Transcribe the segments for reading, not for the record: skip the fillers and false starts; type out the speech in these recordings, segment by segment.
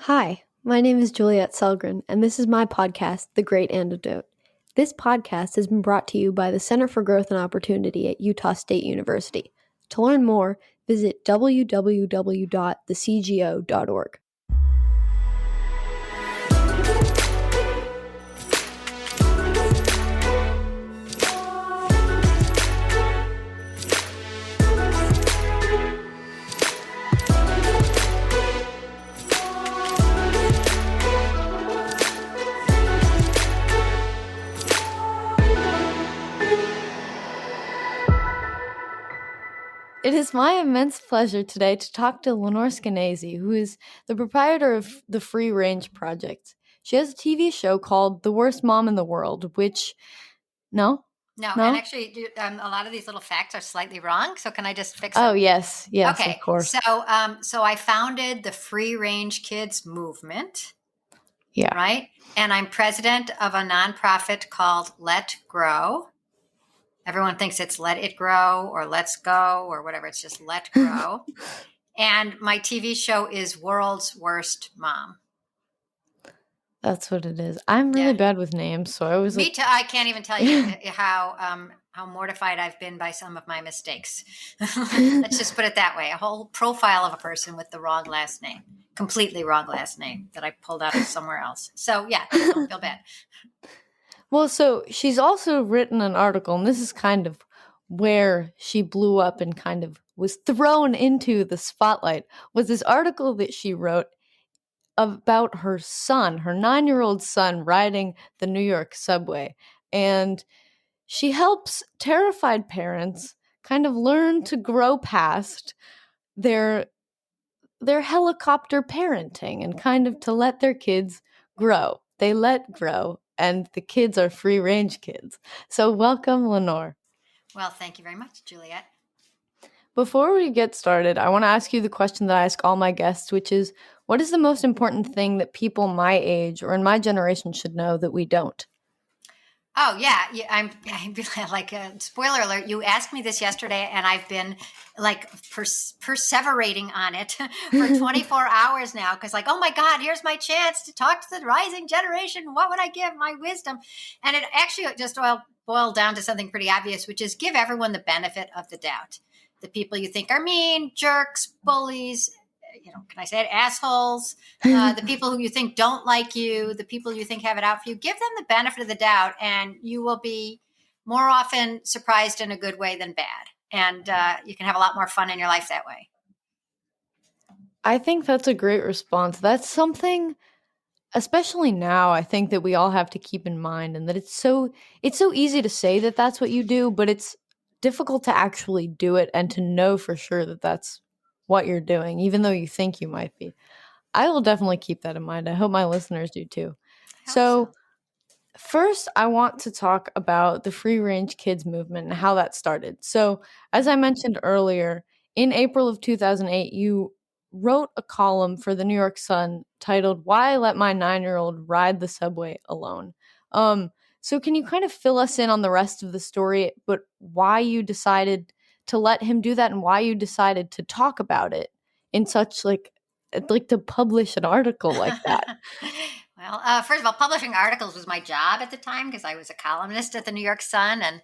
Hi, my name is Juliet Selgren, and this is my podcast, The Great Antidote. This podcast has been brought to you by the Center for Growth and Opportunity at Utah State University. To learn more, visit www.thecgo.org. It is my immense pleasure today to talk to Lenore Skenazy, who is the proprietor of the Free Range Project. She has a TV show called The Worst Mom in the World, which, No, and actually, a lot of these little facts are slightly wrong. So can I just fix them? Oh, yes, Okay. of course. So I founded the Free Range Kids movement, Yeah. right? And I'm president of a nonprofit called Let Grow. Everyone thinks it's Let It Grow or Let's Go or whatever. It's just Let Grow. And my TV show is World's Worst Mom. That's what it is. I'm really bad with names, so I was Me too. I can't even tell you how mortified I've been by some of my mistakes. Let's just put it that way. A whole profile of a person with the wrong last name, completely wrong last name that I pulled out of somewhere else. So yeah, don't feel bad. Well, so she's also written an article, and this is kind of where she blew up and kind of was thrown into the spotlight, was this article that she wrote about her son, her 9-year-old son, riding the New York subway. And she helps terrified parents kind of learn to grow past their helicopter parenting and kind of to let their kids grow. They let grow, and the kids are free range kids. So welcome, Lenore. Well, thank you very much, Juliet. Before we get started, I want to ask you the question that I ask all my guests, which is, what is the most important thing that people my age or in my generation should know that we don't? Oh yeah, I'm like spoiler alert. You asked me this yesterday, and I've been like perseverating on it for 24 hours now. Because like, oh my God, here's my chance to talk to the rising generation. What would I give my wisdom? And it actually just boiled down to something pretty obvious, which is give everyone the benefit of the doubt. The people you think are mean, jerks, bullies, can I say it? Assholes, the people who you think don't like you, the people you think have it out for you, give them the benefit of the doubt, and you will be more often surprised in a good way than bad. And you can have a lot more fun in your life that way. I think that's a great response. That's something, especially now, I think that we all have to keep in mind, and that it's so easy to say that that's what you do, but it's difficult to actually do it and to know for sure that that's what you're doing, even though you think you might be. I will definitely keep that in mind. I hope my listeners do too. So first, I want to talk about the free range kids movement and how that started. So, as I mentioned earlier, in April of 2008, you wrote a column for the New York Sun titled "Why I Let My 9-Year-Old Ride the Subway Alone." So can you kind of fill us in on the rest of the story, but why you decided to let him do that and why you decided to talk about it in such like to publish an article like that? Well, first of all, publishing articles was my job at the time because I was a columnist at the New York Sun. And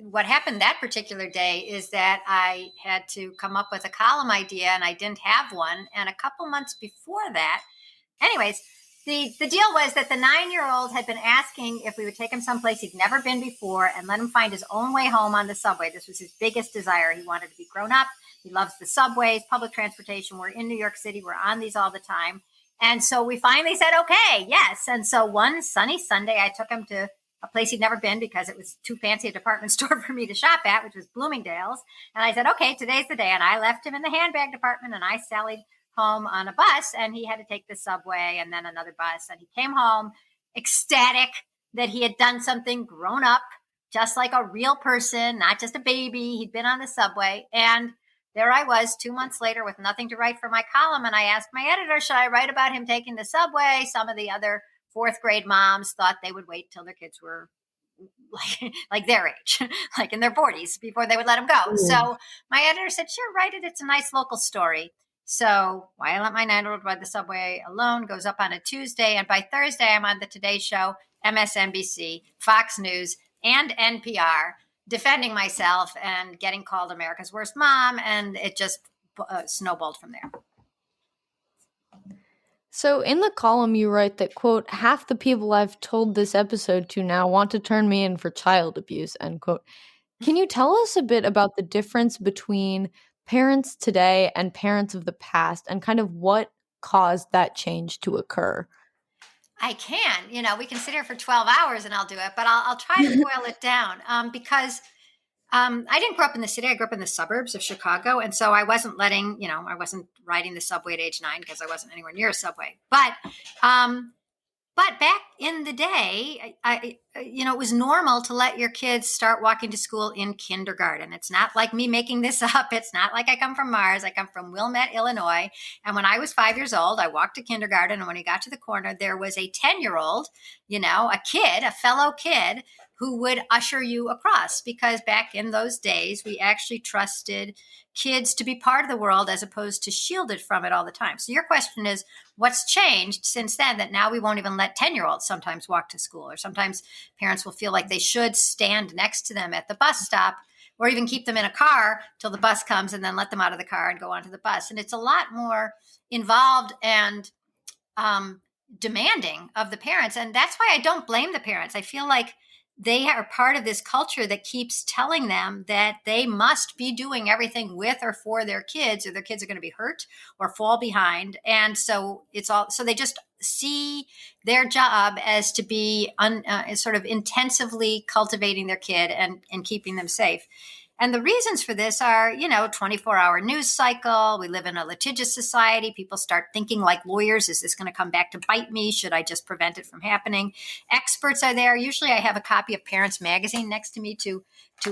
what happened that particular day is that I had to come up with a column idea and I didn't have one. And a couple months before that, anyways, the deal was that the 9-year-old had been asking if we would take him someplace he'd never been before and let him find his own way home on the subway. This was his biggest desire. He wanted to be grown up. He loves the subways, public transportation. We're in New York City. We're on these all the time. And so we finally said, okay, yes. And so one sunny Sunday, I took him to a place he'd never been because it was too fancy a department store for me to shop at, which was Bloomingdale's. And I said, okay, today's the day. And I left him in the handbag department and I sallied home on a bus, and he had to take the subway and then another bus. And he came home ecstatic that he had done something grown up, just like a real person, not just a baby. He'd been on the subway. And there I was 2 months later with nothing to write for my column. And I asked my editor, should I write about him taking the subway? Some of the other fourth grade moms thought they would wait till their kids were like their age, like in their 40s before they would let him go. So my editor said, sure, write it. It's a nice local story. So why I let my 9-year-old ride the subway alone goes up on a Tuesday. And by Thursday, I'm on the Today Show, MSNBC, Fox News, and NPR defending myself and getting called America's worst mom. And it just snowballed from there. So in the column you write that, quote, half the people I've told this episode to now want to turn me in for child abuse, end quote. Can you tell us a bit about the difference between parents today and parents of the past and kind of what caused that change to occur? I can, we can sit here for 12 hours and I'll do it, but I'll try to boil it down because I didn't grow up in the city. I grew up in the suburbs of Chicago. And so I wasn't I wasn't riding the subway at age 9 because I wasn't anywhere near a subway. Um, but back in the day, it was normal to let your kids start walking to school in kindergarten. It's not like me making this up. It's not like I come from Mars. I come from Wilmette, Illinois. And when I was 5 years old, I walked to kindergarten. And when we got to the corner, there was a 10-year-old, a kid, a fellow kid who would usher you across, because back in those days, we actually trusted kids to be part of the world as opposed to shielded from it all the time. So your question is, what's changed since then that now we won't even let 10-year-olds sometimes walk to school, or sometimes parents will feel like they should stand next to them at the bus stop, or even keep them in a car till the bus comes and then let them out of the car and go onto the bus. And it's a lot more involved and demanding of the parents. And that's why I don't blame the parents. I feel like they are part of this culture that keeps telling them that they must be doing everything with or for their kids, or their kids are going to be hurt or fall behind. And so so they just see their job as to be sort of intensively cultivating their kid and keeping them safe. And the reasons for this are, 24-hour news cycle. We live in a litigious society. People start thinking like lawyers. Is this going to come back to bite me? Should I just prevent it from happening? Experts are there. Usually I have a copy of Parents Magazine next to me to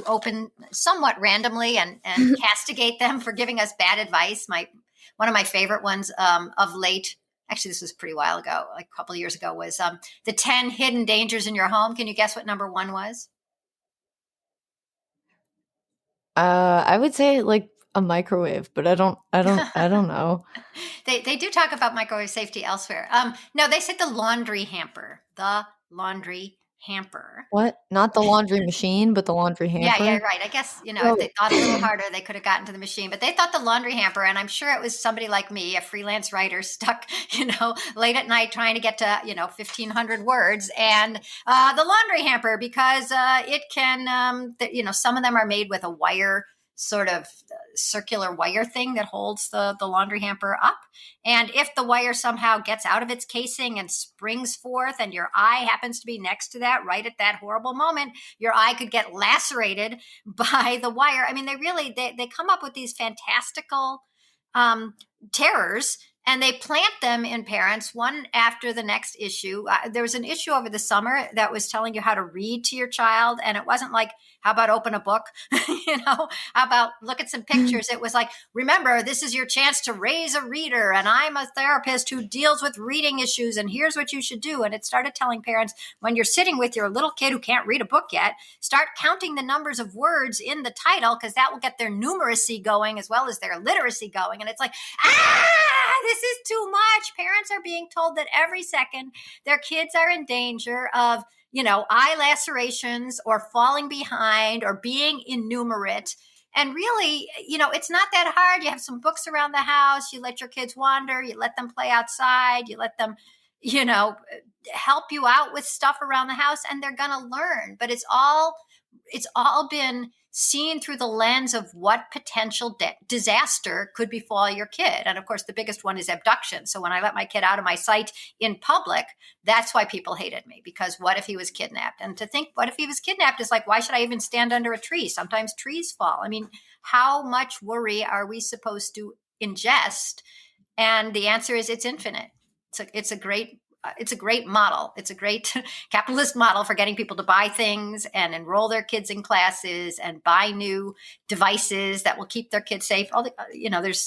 open somewhat randomly and castigate them for giving us bad advice. One of my favorite ones of late, actually this was a pretty while ago, like a couple of years ago, was the 10 hidden dangers in your home. Can you guess what number 1 was? I would say like a microwave, but I don't know. They do talk about microwave safety elsewhere. No, they said the laundry hamper. The laundry hamper. What? Not the laundry machine, but the laundry Yeah, hamper? right. I guess, if Oh. they thought a little harder, they could have gotten to the machine. But they thought the laundry hamper, and I'm sure it was somebody like me, a freelance writer, stuck, late at night trying to get to, 1,500 words, and the laundry hamper, because it can, some of them are made with a wire, sort of circular wire thing that holds the laundry hamper up. And if the wire somehow gets out of its casing and springs forth, and your eye happens to be next to that right at that horrible moment, your eye could get lacerated by the wire. I mean, they come up with these fantastical um, terrors, and they plant them in parents one after the next issue. There was an issue over the summer that was telling you how to read to your child, and it wasn't like, how about open a book? How about look at some pictures? It was like, remember, this is your chance to raise a reader, and I'm a therapist who deals with reading issues, and here's what you should do. And it started telling parents, when you're sitting with your little kid who can't read a book yet, start counting the numbers of words in the title, because that will get their numeracy going as well as their literacy going. And it's like, this is too much. Parents are being told that every second their kids are in danger of, eye lacerations or falling behind or being innumerate. And really, it's not that hard. You have some books around the house. You let your kids wander. You let them play outside. You let them, help you out with stuff around the house, and they're going to learn. But it's all been seen through the lens of what potential disaster could befall your kid. And of course, the biggest one is abduction. So when I let my kid out of my sight in public, that's why people hated me, because what if he was kidnapped? And to think, what if he was kidnapped is like, why should I even stand under a tree? Sometimes trees fall. I mean, how much worry are we supposed to ingest? And the answer is it's infinite. It's a great model. It's a great capitalist model for getting people to buy things and enroll their kids in classes and buy new devices that will keep their kids safe.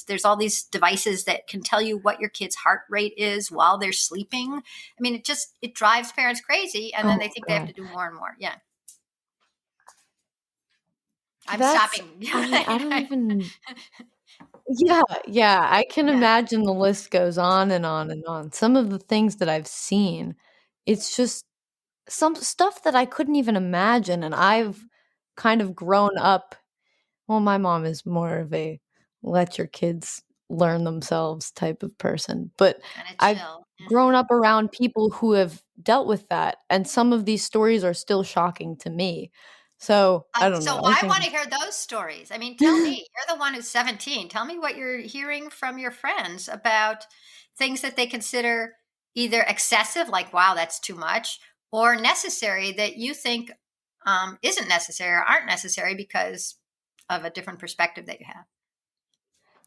There's all these devices that can tell you what your kid's heart rate is while they're sleeping. I mean, it drives parents crazy, and then they Oh think they have god. to do more and more. Yeah. I'm That's stopping. I don't even Yeah, yeah, I can Yeah. imagine the list goes on and on and on. Some of the things that I've seen, it's just some stuff that I couldn't even imagine, and I've kind of grown up. Well, my mom is more of a let your kids learn themselves type of person, but Kind of I've chill. grown up around people who have dealt with that, and some of these stories are still shocking to me. So, I don't So know, I I think want to hear those stories. I mean, tell me, you're the one who's 17. Tell me what you're hearing from your friends about things that they consider either excessive, like, wow, that's too much, or necessary that you think isn't necessary or aren't necessary because of a different perspective that you have.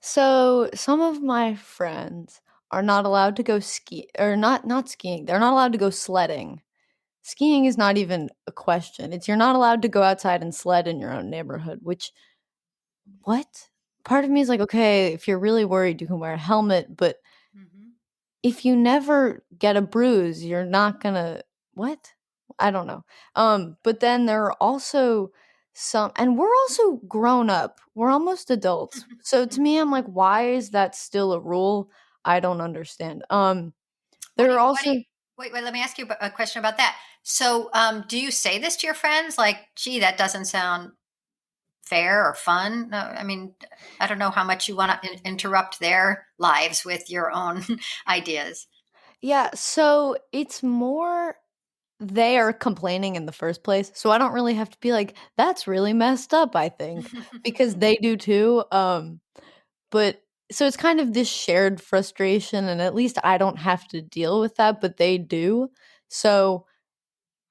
so some of my friends are not allowed to go ski or not skiing, they're not allowed to go sledding. Skiing is not even a question. It's you're not allowed to go outside and sled in your own neighborhood, which what? Part of me is like, okay, if you're really worried, you can wear a helmet, but Hmm. if you never get a bruise, you're not gonna what? I don't know. But then there are also some and we're also grown up. We're almost adults. So to me, I'm like, why is that still a rule? I don't understand. There are What do you, also wait, let me ask you a question about that. So, do you say this to your friends? Like, gee, that doesn't sound fair or fun? No, I mean, I don't know how much you want to interrupt their lives with your own ideas. yeah, so it's more they are complaining in the first place, so I don't really have to be like, "That's really messed up," I think, because they do too, but so it's kind of this shared frustration, and at least I don't have to deal with that, but they do, so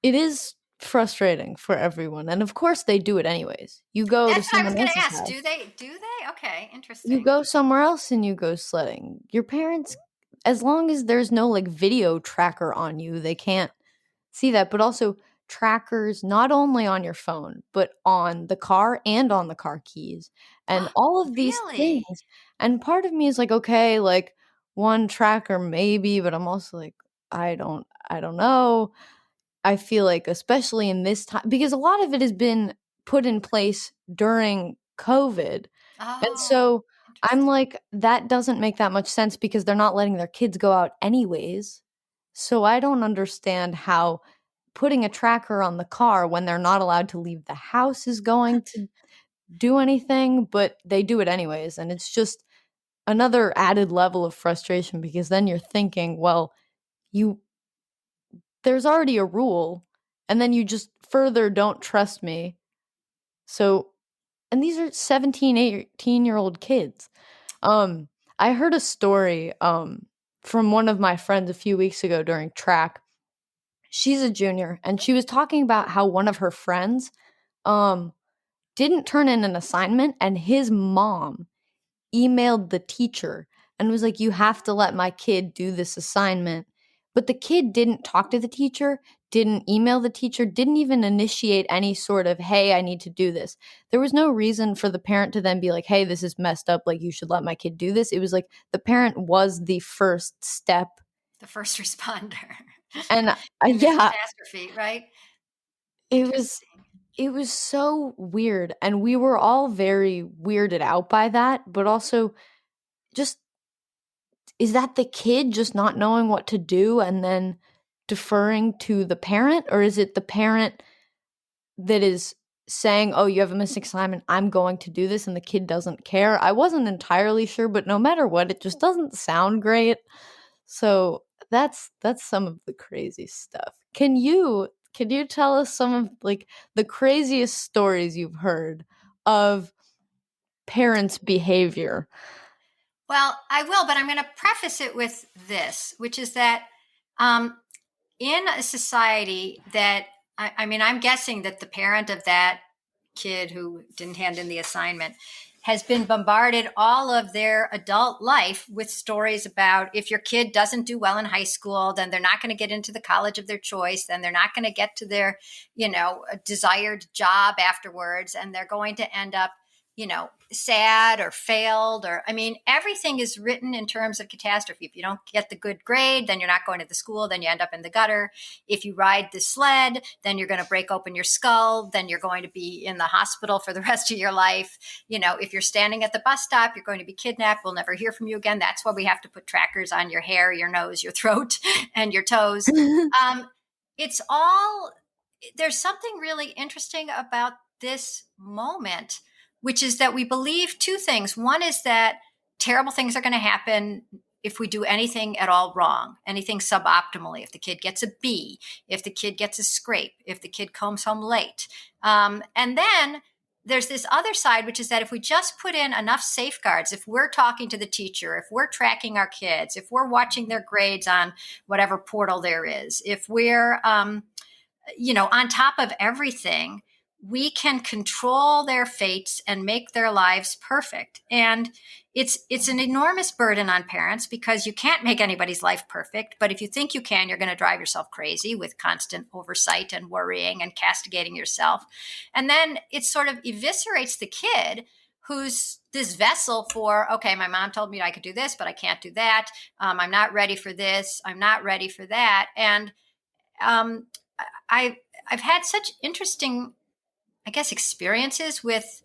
it is frustrating for everyone, and of course, they do it anyways. You go to That's what I was someone going to else's ask. house. Do they? Do they? Okay, You interesting. go somewhere else and you go sledding. Your parents as long as there's no, like, video tracker on you, they can't see that, but also trackers not only on your phone, but on the car and on the car keys and all of these Really? things. And part of me is like, okay, like one tracker maybe, but I'm also like, I don't know. I feel like especially in this time because a lot of it has been put in place during COVID. And Oh, so I'm interesting. like, that doesn't make that much sense because they're not letting their kids go out anyways. So I don't understand how putting a tracker on the car when they're not allowed to leave the house is going to do anything, but they do it anyways. And it's just another added level of frustration because then you're thinking, well, you there's already a rule, and then you just further don't trust me. So, and these are 17, 18-year-old kids. Um, I heard a story from one of my friends a few weeks ago during track. She's a junior, and she was talking about how one of her friends um didn't turn in an assignment, and his mom emailed the teacher and was like, "You have to let my kid do this assignment." But the kid didn't talk to the teacher, didn't email the teacher, didn't even initiate any sort of, "Hey, I need to do this." There was no reason for the parent to then be like, "Hey, this is messed up. Like, you should let my kid do this." It was like the parent was the first step. The first responder And in this yeah, catastrophe, right? it was Interesting. it was so weird. And we were all very weirded out by that, but also just is that the kid just not knowing what to do and then deferring to the parent? Or is it the parent that is saying, oh, you have a missing assignment, I'm going to do this, and the kid doesn't care? I wasn't entirely sure, but no matter what, it just doesn't sound great. So that's some of the crazy stuff. Can you tell us some of like the craziest stories you've heard of parents' behavior? Well, I will, but I'm going to preface it with this, which is that um, in a society that, I mean, I'm guessing that the parent of that kid who didn't hand in the assignment has been bombarded all of their adult life with stories about if your kid doesn't do well in high school, then they're not going to get into the college of their choice, then they're not going to get to their, desired job afterwards, and they're going to end up sad or failed, or, I mean, everything is written in terms of catastrophe. If you don't get the good grade, then you're not going to the school, then you end up in the gutter. If you ride the sled, then you're going to break open your skull, then you're going to be in the hospital for the rest of your life. If you're standing at the bus stop, you're going to be kidnapped. We'll never hear from you again. That's why we have to put trackers on your hair, your nose, your throat, and your toes. It's all, there's something really interesting about this moment, which is that we believe two things. One is that terrible things are going to happen if we do anything at all wrong, anything suboptimally. If the kid gets a B, if the kid gets a scrape, if the kid comes home late. And then there's this other side, which is that if we just put in enough safeguards, if we're talking to the teacher, if we're tracking our kids, if we're watching their grades on whatever portal there is, if we're, on top of everything, we can control their fates and make their lives perfect. And it's an enormous burden on parents because you can't make anybody's life perfect. But if you think you can, you're going to drive yourself crazy with constant oversight and worrying and castigating yourself. And then it sort of eviscerates the kid who's this vessel for, okay, my mom told me I could do this, but I can't do that. I'm not ready for this. I'm not ready for that. And I've had such interesting, I guess, experiences with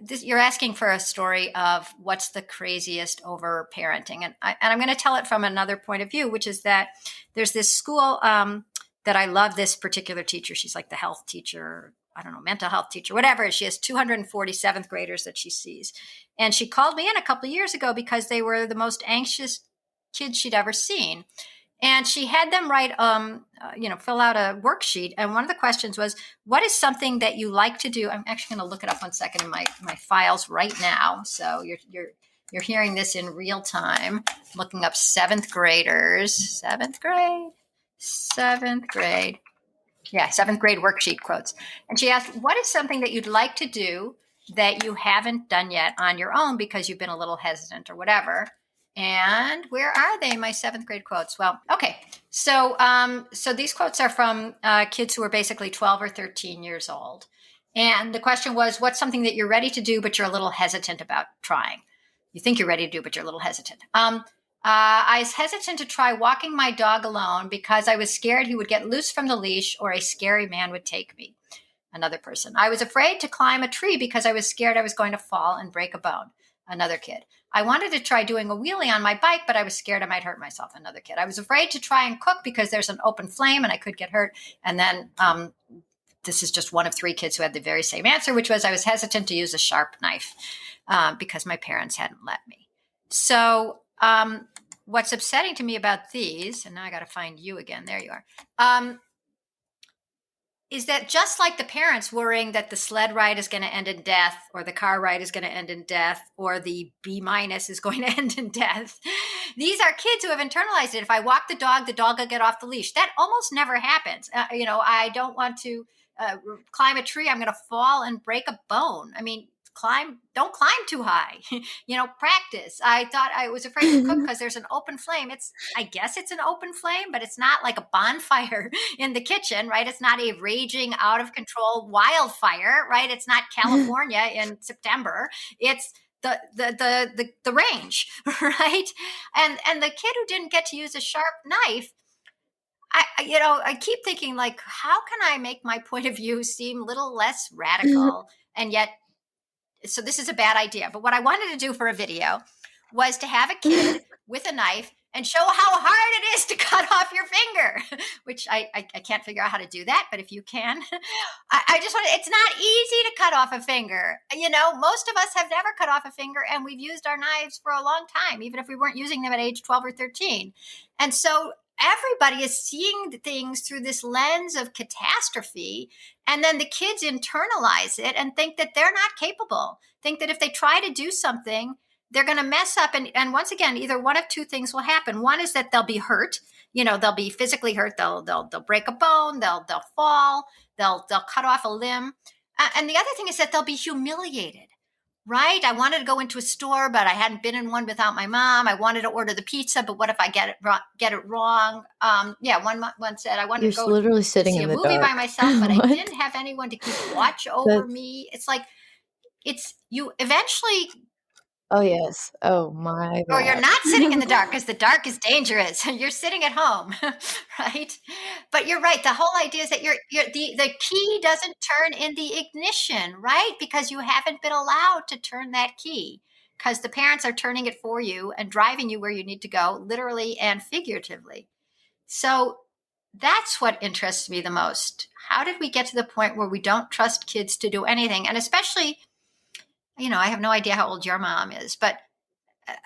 this. You're asking for a story of what's the craziest over parenting. And I'm going to tell it from another point of view, which is that there's this school that I love this particular teacher. She's like the health teacher, I don't know, mental health teacher, whatever. She has 247th graders that she sees. And she called me in a couple of years ago because they were the most anxious kids she'd ever seen. And she had them write, fill out a worksheet. And one of the questions was, what is something that you like to do? I'm actually going to look it up 1 second in my files right now. So you're hearing this in real time. I'm looking up seventh graders, seventh grade. Yeah, seventh grade worksheet quotes. And she asked, what is something that you'd like to do that you haven't done yet on your own because you've been a little hesitant or whatever? And where are they, my seventh grade quotes? Well, okay. So these quotes are from kids who are basically 12 or 13 years old. And the question was, what's something that you're ready to do, but you're a little hesitant about trying? You think you're ready to do, but you're a little hesitant. I was hesitant to try walking my dog alone because I was scared he would get loose from the leash or a scary man would take me. Another person. I was afraid to climb a tree because I was scared I was going to fall and break a bone. Another kid. I wanted to try doing a wheelie on my bike, but I was scared I might hurt myself. Another kid. I was afraid to try and cook because there's an open flame and I could get hurt. And then this is just one of 3 kids who had the very same answer, which was I was hesitant to use a sharp knife because my parents hadn't let me. So what's upsetting to me about these, and now I got to find you again. There you are. Is that just like the parents worrying that the sled ride is going to end in death, or the car ride is going to end in death, or the B- is going to end in death. These are kids who have internalized it. If I walk the dog will get off the leash. That almost never happens. I don't want to climb a tree. I'm going to fall and break a bone. I mean, don't climb too high, practice. I thought I was afraid to cook because there's an open flame. I guess it's an open flame, but it's not like a bonfire in the kitchen, right? It's not a raging out of control wildfire, right? It's not California in September. It's the range, right? And the kid who didn't get to use a sharp knife, I keep thinking, like, how can I make my point of view seem a little less radical and yet, so this is a bad idea. But what I wanted to do for a video was to have a kid with a knife and show how hard it is to cut off your finger, which I can't figure out how to do that. But if you can, I just want to, it's not easy to cut off a finger. Most of us have never cut off a finger, and we've used our knives for a long time, even if we weren't using them at age 12 or 13. And so everybody is seeing things through this lens of catastrophe. And then the kids internalize it and think that they're not capable, think that if they try to do something, they're going to mess up. And once again, either one of 2 things will happen. One is that they'll be hurt. They'll be physically hurt. They'll break a bone. They'll fall. They'll cut off a limb. And the other thing is that they'll be humiliated. Right? I wanted to go into a store, but I hadn't been in one without my mom. I wanted to order the pizza, but what if I get it wrong? One said I wanted to go literally sitting see in a the movie dark. by myself, but I What? didn't have anyone to keep watch over me. It's like, it's you eventually, Oh, yes. Oh my or you're god. not sitting in the dark because the dark is dangerous. You're sitting at home, right? But you're right. The whole idea is that the key doesn't turn in the ignition, right? Because you haven't been allowed to turn that key because the parents are turning it for you and driving you where you need to go, literally and figuratively. So that's what interests me the most. How did we get to the point where we don't trust kids to do anything? And especially, I have no idea how old your mom is, but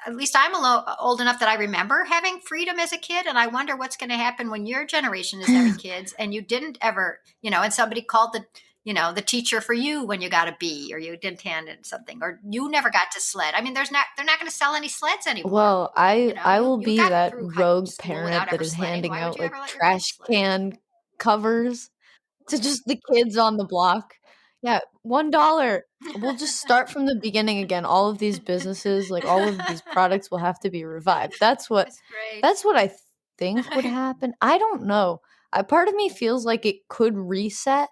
at least I'm old enough that I remember having freedom as a kid. And I wonder what's going to happen when your generation is having kids and you didn't ever, and somebody called the teacher for you when you got a B or you didn't hand in something or you never got to sled. I mean, they're not going to sell any sleds anymore. Well, I You, will you be got that through rogue school without parent that ever is sledding. handing Why would out, you like, ever let your kids trash sled? can covers to just the kids on the block. Yeah, $1. We'll just start from the beginning again. All of these businesses, like, all of these products will have to be revived. That's great. That's what I think would happen. I don't know. Part of me feels like it could reset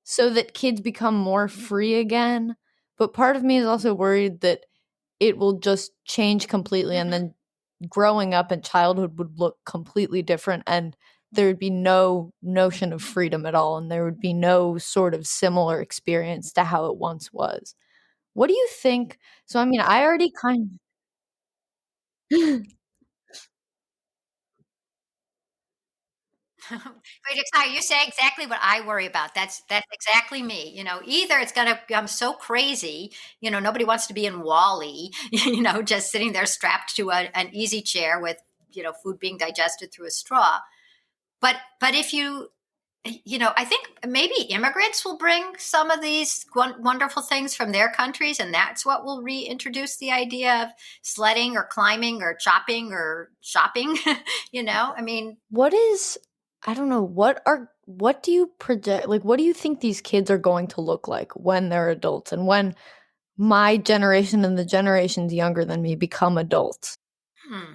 so that kids become more free again, but part of me is also worried that it will just change completely and Mm-hmm. then growing up in childhood would look completely different and there would be no notion of freedom at all and there would be no sort of similar experience to how it once was. What do you think? So I mean, I already kind of Wait, you say exactly what I worry about. That's exactly me. Either it's gonna become so crazy, nobody wants to be in Wally, just sitting there strapped to an easy chair with, food being digested through a straw. But if I think maybe immigrants will bring some of these wonderful things from their countries, and that's what will reintroduce the idea of sledding or climbing or chopping or shopping. I mean, what is I don't know, what do you project, like, what do you think these kids are going to look like when they're adults and when my generation and the generations younger than me become adults? hmm.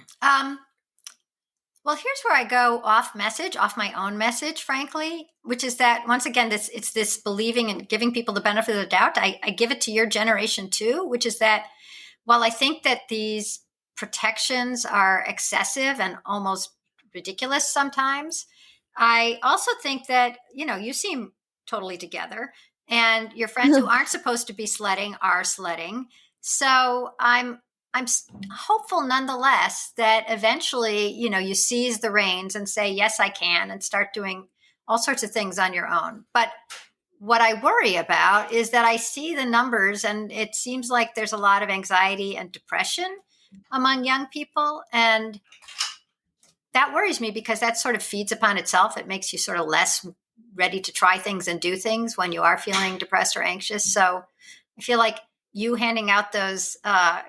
Well, here's where I go off message, off my own message, frankly, which is that once again, it's this believing and giving people the benefit of the doubt. I give it to your generation too, which is that while I think that these protections are excessive and almost ridiculous sometimes, I also think that, you seem totally together and your friends who aren't supposed to be sledding are sledding. So I'm hopeful nonetheless that eventually, you seize the reins and say, yes, I can, and start doing all sorts of things on your own. But what I worry about is that I see the numbers and it seems like there's a lot of anxiety and depression among young people. And that worries me because that sort of feeds upon itself. It makes you sort of less ready to try things and do things when you are feeling depressed or anxious. So I feel like you handing out those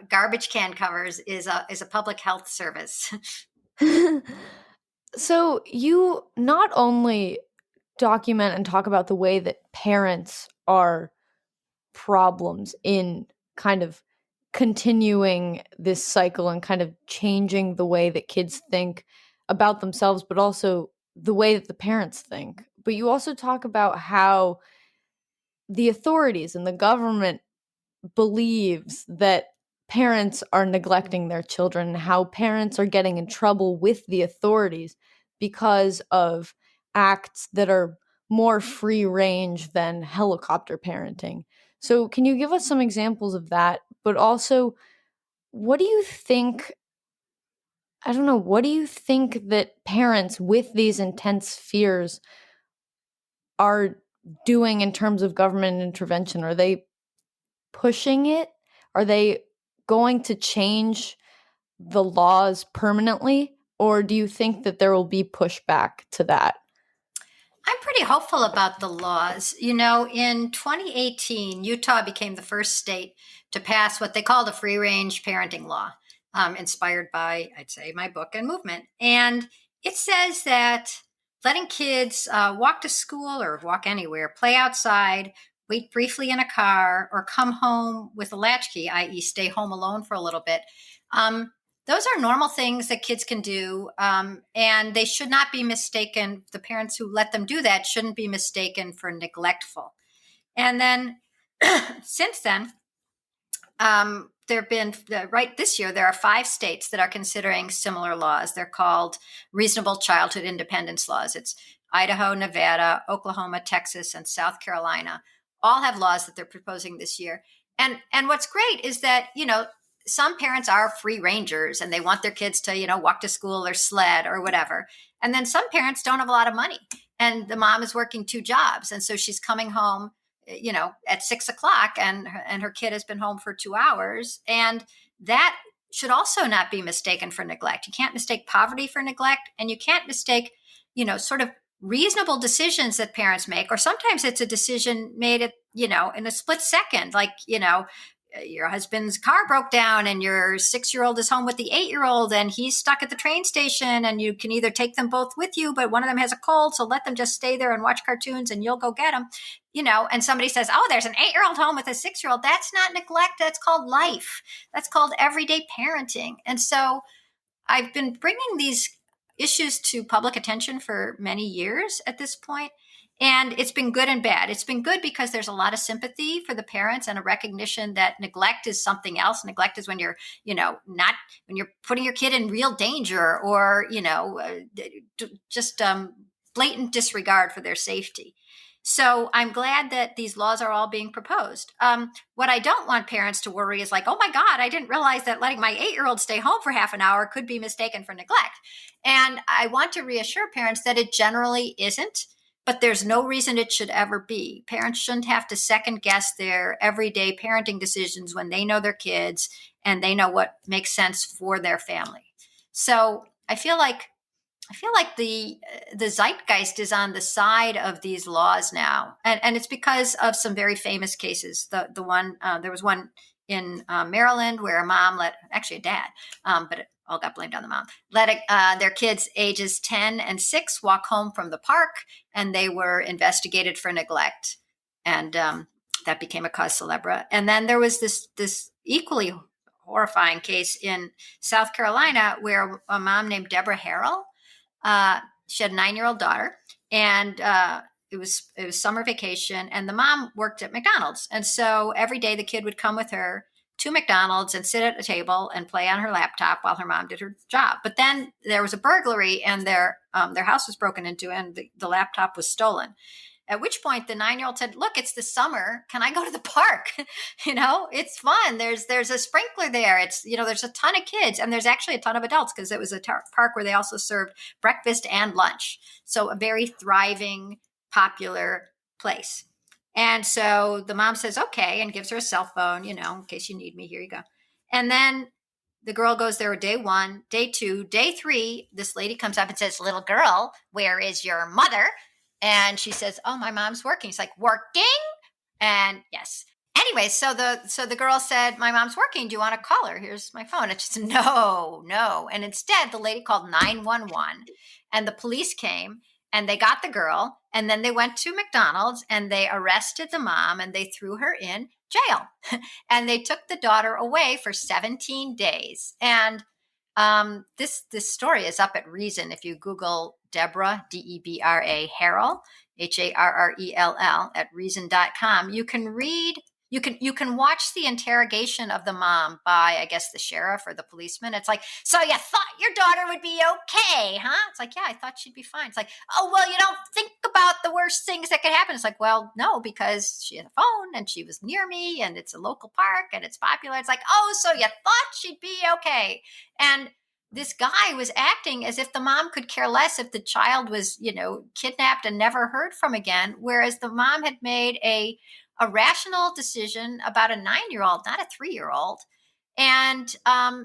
garbage can covers is a public health service. So you not only document and talk about the way that parents are problems in kind of continuing this cycle and kind of changing the way that kids think about themselves, but also the way that the parents think. But you also talk about how the authorities and the government believes that parents are neglecting their children and how parents are getting in trouble with the authorities because of acts that are more free range than helicopter parenting. So, can you give us some examples of that? But also, what do you think? I don't know. What do you think that parents with these intense fears are doing in terms of government intervention? Are they pushing it? Are they going to change the laws permanently? Or do you think that there will be pushback to that? I'm pretty hopeful about the laws. In 2018, Utah became the first state to pass what they call the free range parenting law, inspired by, I'd say, my book and movement. And it says that letting kids walk to school or walk anywhere, play outside, wait briefly in a car, or come home with a latchkey, i.e., stay home alone for a little bit, um, those are normal things that kids can do, and they should not be mistaken. The parents who let them do that shouldn't be mistaken for neglectful. And then, since then, there have been, right this year, there are 5 states that are considering similar laws. They're called reasonable childhood independence laws. It's Idaho, Nevada, Oklahoma, Texas, and South Carolina. All have laws that they're proposing this year. And what's great is that, some parents are free rangers and they want their kids to, walk to school or sled or whatever. And then some parents don't have a lot of money and the mom is working 2 jobs. And so she's coming home, at 6 o'clock, and her kid has been home for 2 hours. And that should also not be mistaken for neglect. You can't mistake poverty for neglect, and you can't mistake, sort of reasonable decisions that parents make, or sometimes it's a decision made at, in a split second, like, your husband's car broke down and your 6-year-old is home with the 8-year-old and he's stuck at the train station, and you can either take them both with you, but one of them has a cold, so let them just stay there and watch cartoons and you'll go get them, and somebody says, oh, there's an 8-year-old home with a 6-year-old. That's not neglect. That's called life. That's called everyday parenting. And so I've been bringing these issues to public attention for many years at this point. And it's been good and bad. It's been good because there's a lot of sympathy for the parents and a recognition that neglect is something else. Neglect is when you're, not when you're putting your kid in real danger, or, just blatant disregard for their safety. So I'm glad that these laws are all being proposed. What I don't want parents to worry is like, oh my God, I didn't realize that letting my 8-year-old stay home for half an hour could be mistaken for neglect. And I want to reassure parents that it generally isn't, but there's no reason it should ever be. Parents shouldn't have to second guess their everyday parenting decisions when they know their kids and they know what makes sense for their family. So I feel like the zeitgeist is on the side of these laws now, and it's because of some very famous cases. The one there was one in Maryland where a mom actually a dad, but it all got blamed on the mom, let their kids ages 10 and 6 walk home from the park, and they were investigated for neglect, and that became a cause célèbre. And then there was this equally horrifying case in South Carolina where a mom named Deborah Harrell. She had a 9-year-old daughter, and it was summer vacation, and the mom worked at McDonald's. And so every day the kid would come with her to McDonald's and sit at a table and play on her laptop while her mom did her job. But then there was a burglary, and their house was broken into, and the laptop was stolen. At which point the 9-year-old said, look, it's the summer. Can I go to the park? It's fun. There's a sprinkler there. It's, there's a ton of kids, and there's actually a ton of adults because it was a park where they also served breakfast and lunch. So a very thriving, popular place. And so the mom says, okay, and gives her a cell phone, in case you need me, here you go. And then the girl goes there day 1, day 2, day 3. This lady comes up and says, little girl, where is your mother? And she says, oh, my mom's working. She's like, working? And yes. Anyway, so the girl said, my mom's working. Do you want to call her? Here's my phone. And she said, no. And instead, the lady called 911, and the police came, and they got the girl, and then they went to McDonald's, and they arrested the mom, and they threw her in jail. And they took the daughter away for 17 days. And this story is up at Reason. If you Google Deborah, Debra, Harrell, Harrell, at reason.com, you can read, you can watch the interrogation of the mom by, I guess, the sheriff or the policeman. It's like, so you thought your daughter would be okay, huh? It's like, yeah, I thought she'd be fine. It's like, oh, well, you don't think about the worst things that could happen. It's like, well, no, because she had a phone and she was near me and it's a local park and it's popular. It's like, oh, so you thought she'd be okay. And this guy was acting as if the mom could care less if the child was, kidnapped and never heard from again, whereas the mom had made a rational decision about a 9-year-old, not a 3-year-old. And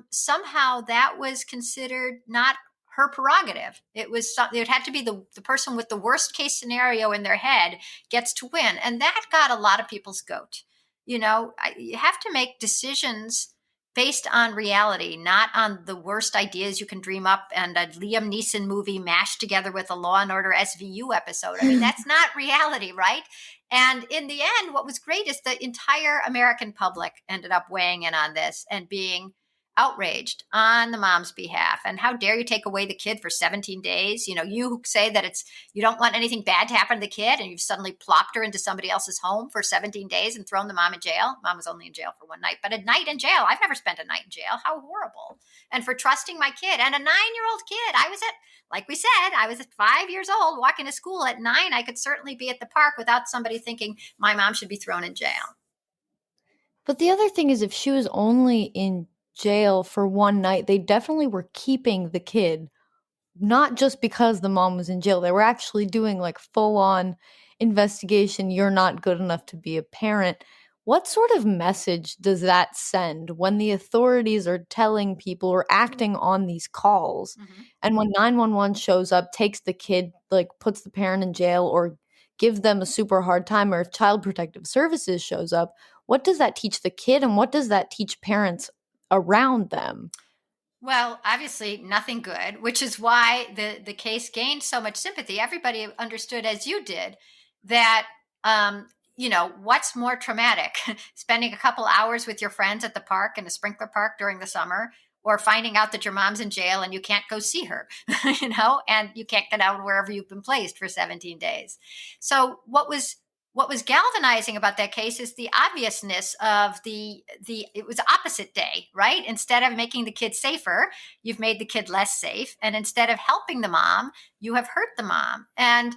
somehow that was considered not her prerogative. It had to be the person with the worst case scenario in their head gets to win. And that got a lot of people's goat. You have to make decisions based on reality, not on the worst ideas you can dream up and a Liam Neeson movie mashed together with a Law and Order SVU episode. I mean, that's not reality, right? And in the end, what was great is the entire American public ended up weighing in on this and being outraged on the mom's behalf. And how dare you take away the kid for 17 days? You say that you don't want anything bad to happen to the kid, and you've suddenly plopped her into somebody else's home for 17 days and thrown the mom in jail. Mom was only in jail for one night, but a night in jail. I've never spent a night in jail. How horrible. And for trusting my kid, and a 9-year-old kid. Like we said, I was at 5 years old walking to school. At 9, I could certainly be at the park without somebody thinking my mom should be thrown in jail. But the other thing is, if she was only in jail for one night, they definitely were keeping the kid, not just because the mom was in jail. They were actually doing like full on investigation. You're not good enough to be a parent. What sort of message does that send when the authorities are telling people or acting on these calls? Mm-hmm. And when 911 shows up, takes the kid, like puts the parent in jail or gives them a super hard time, or if Child Protective Services shows up, what does that teach the kid and what does that teach parents around them? Well, obviously, nothing good, which is why the case gained so much sympathy. Everybody understood, as you did, that what's more traumatic, spending a couple hours with your friends at the park in a sprinkler park during the summer, or finding out that your mom's in jail and you can't go see her, and you can't get out wherever you've been placed for 17 days. So what was galvanizing about that case is the obviousness of it was opposite day, right? Instead of making the kid safer, you've made the kid less safe. And instead of helping the mom, you have hurt the mom. And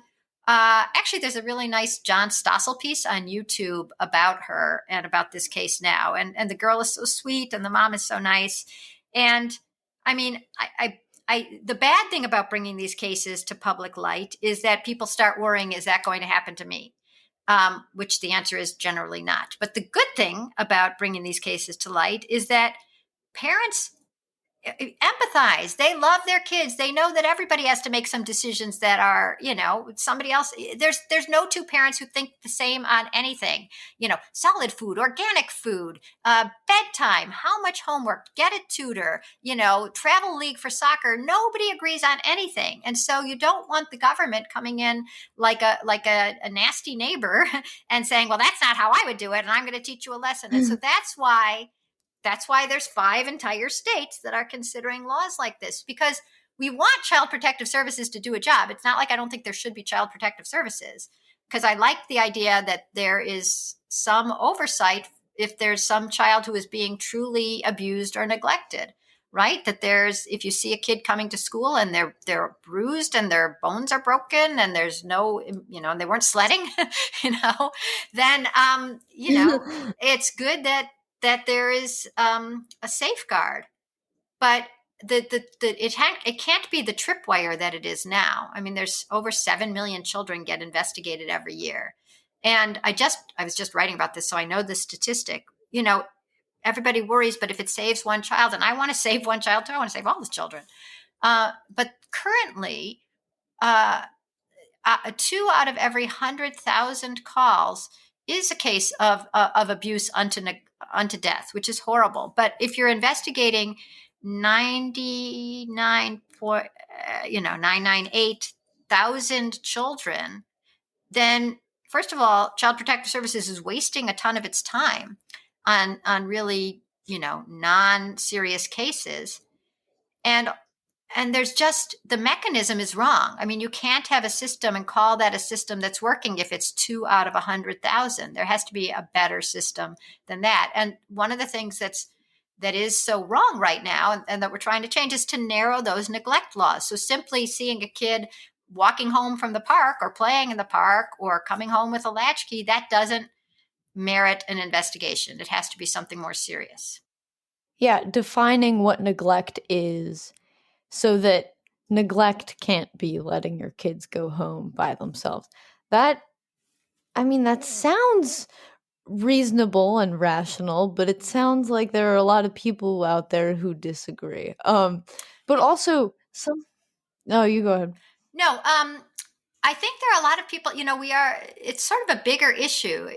actually, there's a really nice John Stossel piece on YouTube about her and about this case now. And the girl is so sweet and the mom is so nice. And I mean, the bad thing about bringing these cases to public light is that people start worrying, is that going to happen to me? Which the answer is generally not. But the good thing about bringing these cases to light is that parents empathize. They love their kids. They know that everybody has to make some decisions that are, somebody else. There's no two parents who think the same on anything. Solid food, organic food, bedtime, how much homework, get a tutor, travel league for soccer. Nobody agrees on anything, and so you don't want the government coming in like a nasty neighbor and saying, "Well, that's not how I would do it, and I'm going to teach you a lesson." And so that's why there's 5 entire states that are considering laws like this, because we want Child Protective Services to do a job. It's not like I don't think there should be Child Protective Services, because I like the idea that there is some oversight if there's some child who is being truly abused or neglected, right? That if you see a kid coming to school and they're bruised and their bones are broken and there's no, and they weren't sledding, then, it's good that there is a safeguard, but it can't be the tripwire that it is now. I mean, there's over 7 million children get investigated every year, and I was just writing about this, so I know the statistic. Everybody worries, but if it saves one child, and I want to save one child too, I want to save all the children. But currently, 2 out of every 100,000 calls is a case of abuse unto death, which is horrible. But if you're investigating 998,000 children, then first of all, Child Protective Services is wasting a ton of its time on really non-serious cases, and there's just, the mechanism is wrong. I mean, you can't have a system and call that a system that's working if it's 2 out of 100,000. There has to be a better system than that. And one of the things that is so wrong right now, and that we're trying to change, is to narrow those neglect laws. So simply seeing a kid walking home from the park or playing in the park or coming home with a latchkey, that doesn't merit an investigation. It has to be something more serious. Yeah, defining what neglect is so that neglect can't be letting your kids go home by themselves. That that sounds reasonable and rational, but it sounds like there are a lot of people out there who disagree. But also some. No, you go ahead. No, I think there are a lot of people, it's sort of a bigger issue.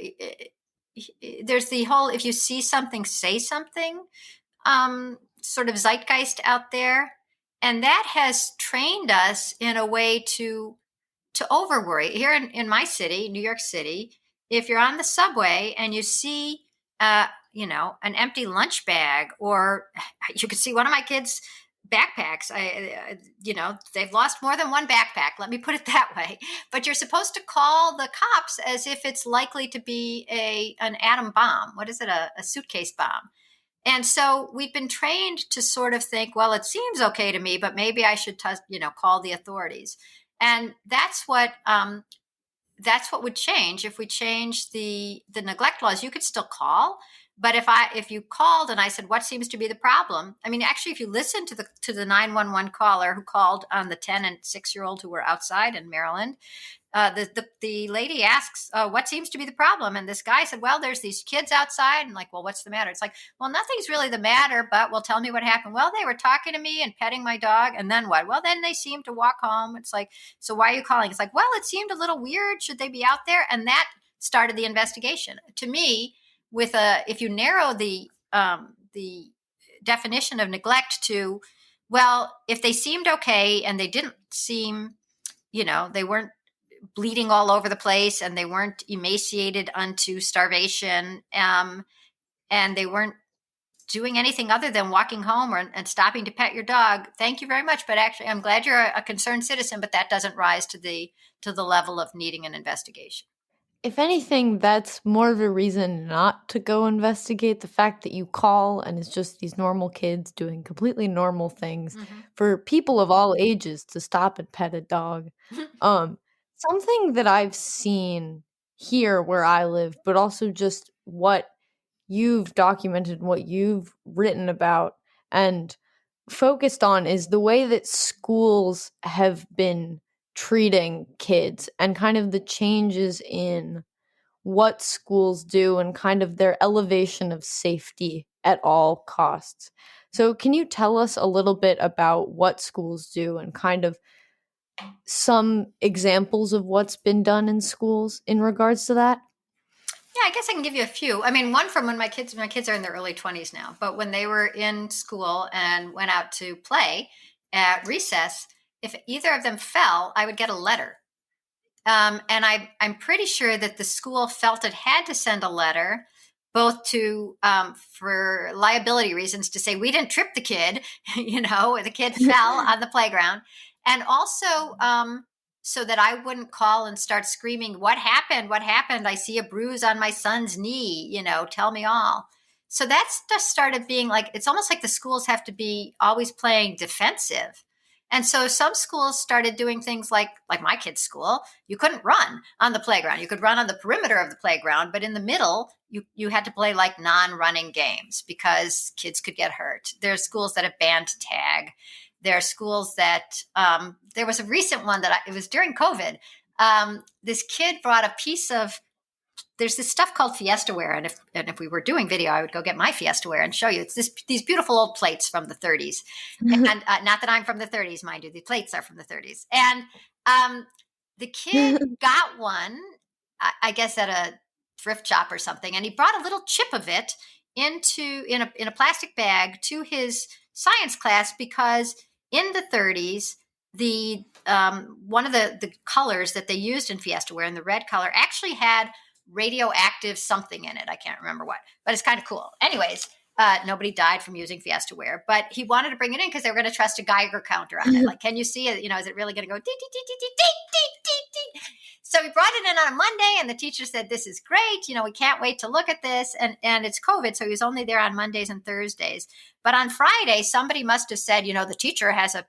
There's the whole, if you see something, say something, sort of zeitgeist out there. And that has trained us in a way to over worry. Here in my city, New York City, if you're on the subway and you see an empty lunch bag, or you could see one of my kids' backpacks. They've lost more than one backpack. Let me put it that way. But you're supposed to call the cops as if it's likely to be an atom bomb. What is it? A suitcase bomb. And so we've been trained to sort of think, well, it seems okay to me, but maybe I should, call the authorities. And that's what would change if we change the neglect laws. You could still call, but if you called and I said, what seems to be the problem? I mean, actually, if you listen to the 911 caller who called on the 10 and 6-year-old who were outside in Maryland, the lady asks, what seems to be the problem? And this guy said, well, there's these kids outside. And like, well, what's the matter? It's like, well, nothing's really the matter, but well, tell me what happened. Well, they were talking to me and petting my dog. And then what? Well, then they seemed to walk home. It's like, so why are you calling? It's like, well, it seemed a little weird. Should they be out there? And that started the investigation. To me, if you narrow the definition of neglect to, well, if they seemed okay and they didn't seem, they weren't bleeding all over the place and they weren't emaciated unto starvation, and they weren't doing anything other than walking home and stopping to pet your dog, thank you very much. But actually, I'm glad you're a concerned citizen, but that doesn't rise to the level of needing an investigation. If anything, that's more of a reason not to go investigate the fact that you call and it's just these normal kids doing completely normal things Mm-hmm. for people of all ages to stop and pet a dog. Um, Something that I've seen here where I live, but also just what you've documented, what you've written about and focused on is the way that schools have been treating kids and kind of the changes in what schools do and kind of their elevation of safety at all costs. So, can you tell us a little bit about what schools do and kind of some examples of what's been done in schools in regards to that? Yeah, I guess I can give you a few. I mean, one from when my kids are in their early 20s now, but when they were in school and went out to play at recess, if either of them fell, I would get a letter. And I'm pretty sure that the school felt it had to send a letter, both to for liability reasons, to say we didn't trip the kid, the kid fell on the playground, and also so that I wouldn't call and start screaming, "What happened? What happened? I see a bruise on my son's knee. Tell me all." So that's just started being like, it's almost like the schools have to be always playing defensive. And so some schools started doing things like my kid's school. You couldn't run on the playground. You could run on the perimeter of the playground, but in the middle, you had to play like non-running games because kids could get hurt. There are schools that have banned tag. There are schools that there was a recent one that it was during COVID. This kid brought a piece of, there's this stuff called Fiestaware, and if we were doing video, I would go get my Fiestaware and show you. It's these beautiful old plates from the 30s, and not that I'm from the 30s, mind you. The plates are from the 30s, and the kid got one, I guess, at a thrift shop or something, and he brought a little chip of it in a plastic bag to his science class because in the 30s, the one of the colors that they used in Fiestaware, and the red color, actually had radioactive something in it. I can't remember what, but it's kind of cool. Anyways, nobody died from using Fiestaware, but he wanted to bring it in because they were going to trust a Geiger counter on it. Like, can you see it? Is it really going to go dee, dee, dee, dee, dee, dee, dee, dee? So we brought it in on a Monday, and the teacher said, "This is great. We can't wait to look at this." And it's COVID, so he was only there on Mondays and Thursdays. But on Friday, somebody must have said, the teacher has a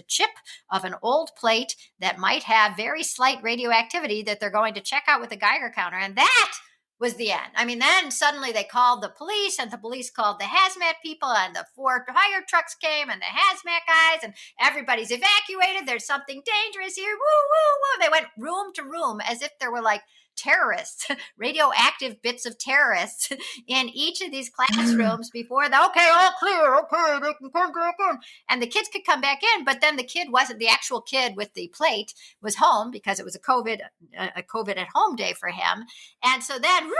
chip of an old plate that might have very slight radioactivity that they're going to check out with a Geiger counter. And that was the end. I mean, then suddenly they called the police, and the police called the hazmat people, and the 4 fire trucks came, and the hazmat guys, and everybody's evacuated. There's something dangerous here. Woo, woo, woo. They went room to room as if there were like terrorists, radioactive bits of terrorists in each of these classrooms before okay, all clear, okay, they can come back in. And the kids could come back in, but then the actual kid with the plate was home because it was a COVID at home day for him. And so then, woo,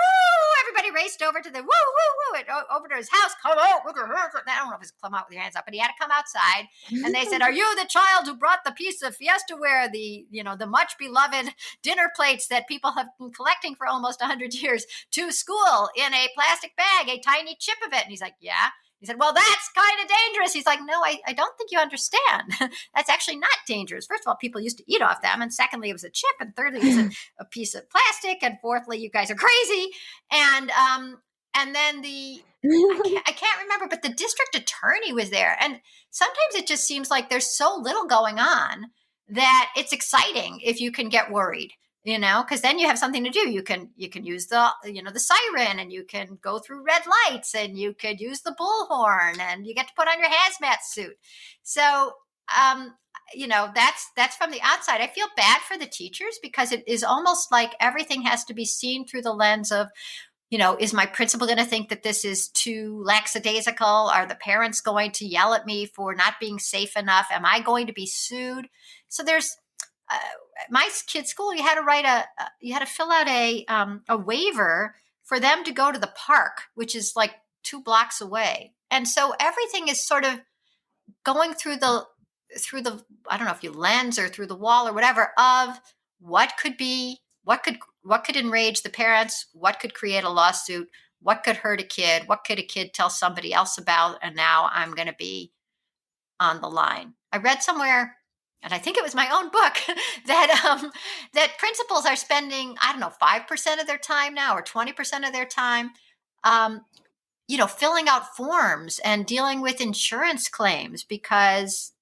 everybody raced over to the over to his house. Come out with your hands up. I don't know if it's come out with your hands up, but he had to come outside. And they said, "Are you the child who brought the piece of Fiestaware, the much beloved dinner plates that people have been collecting for almost 100 years to school in a plastic bag, a tiny chip of it. And he's like, yeah. He said, well, that's kind of dangerous. He's like, no, I don't think you understand. That's actually not dangerous. First of all, people used to eat off them. And secondly, it was a chip. And thirdly, it's a piece of plastic. And fourthly, you guys are crazy. And then I can't remember, but the district attorney was there. And sometimes it just seems like there's so little going on that it's exciting if you can get worried, because then you have something to do. You can use the siren, and you can go through red lights, and you could use the bullhorn, and you get to put on your hazmat suit. So, that's from the outside. I feel bad for the teachers because it is almost like everything has to be seen through the lens of, is my principal going to think that this is too lackadaisical? Are the parents going to yell at me for not being safe enough? Am I going to be sued? So there's my kid's school. You had to fill out a waiver for them to go to the park, which is like 2 blocks away. And so everything is sort of going through the I don't know if you lens or through the wall or whatever of what could enrage the parents, what could create a lawsuit, what could hurt a kid, what could a kid tell somebody else about, and now I'm going to be on the line. I read somewhere, and I think it was my own book, that principals are spending, I don't know, 5% of their time now or 20% of their time filling out forms and dealing with insurance claims because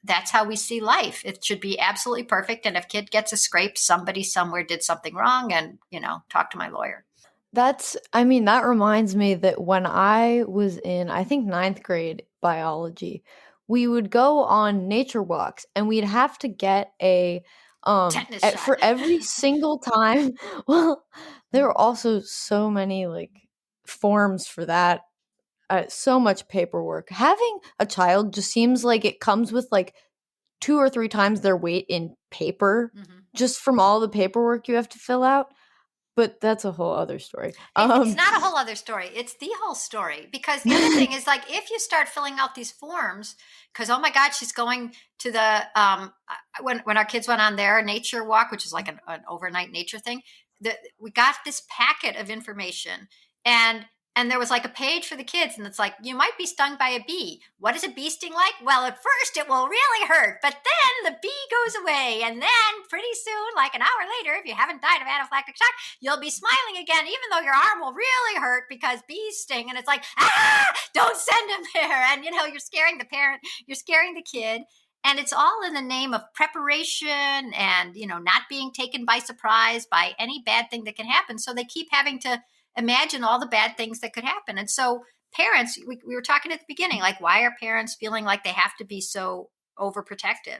that's how we see life. It should be absolutely perfect. And if kid gets a scrape, somebody somewhere did something wrong, and, talk to my lawyer. That reminds me that when I was in, I think, ninth grade biology, we would go on nature walks and we'd have to get Tetanus shot. for every single time. Well, there were also so many like forms for that. So much paperwork. Having a child just seems like it comes with like 2 or 3 times their weight in paper, just from all the paperwork you have to fill out. But that's a whole other story. It's not a whole other story. It's the whole story. Because the other thing is, like, if you start filling out these forms, because, oh my God, she's going to the, when our kids went on their nature walk, which is like an overnight nature thing, we got this packet of information, and there was like a page for the kids, and it's like, you might be stung by a bee. What is a bee sting like? Well, at first it will really hurt, but then the bee goes away, and then pretty soon, like an hour later, if you haven't died of anaphylactic shock, you'll be smiling again, even though your arm will really hurt because bees sting. And it's like, don't send them there. And, you're scaring the parent, you're scaring the kid. And it's all in the name of preparation and, not being taken by surprise by any bad thing that can happen. So they keep having to imagine all the bad things that could happen. And so parents, we were talking at the beginning, like, why are parents feeling like they have to be so overprotective?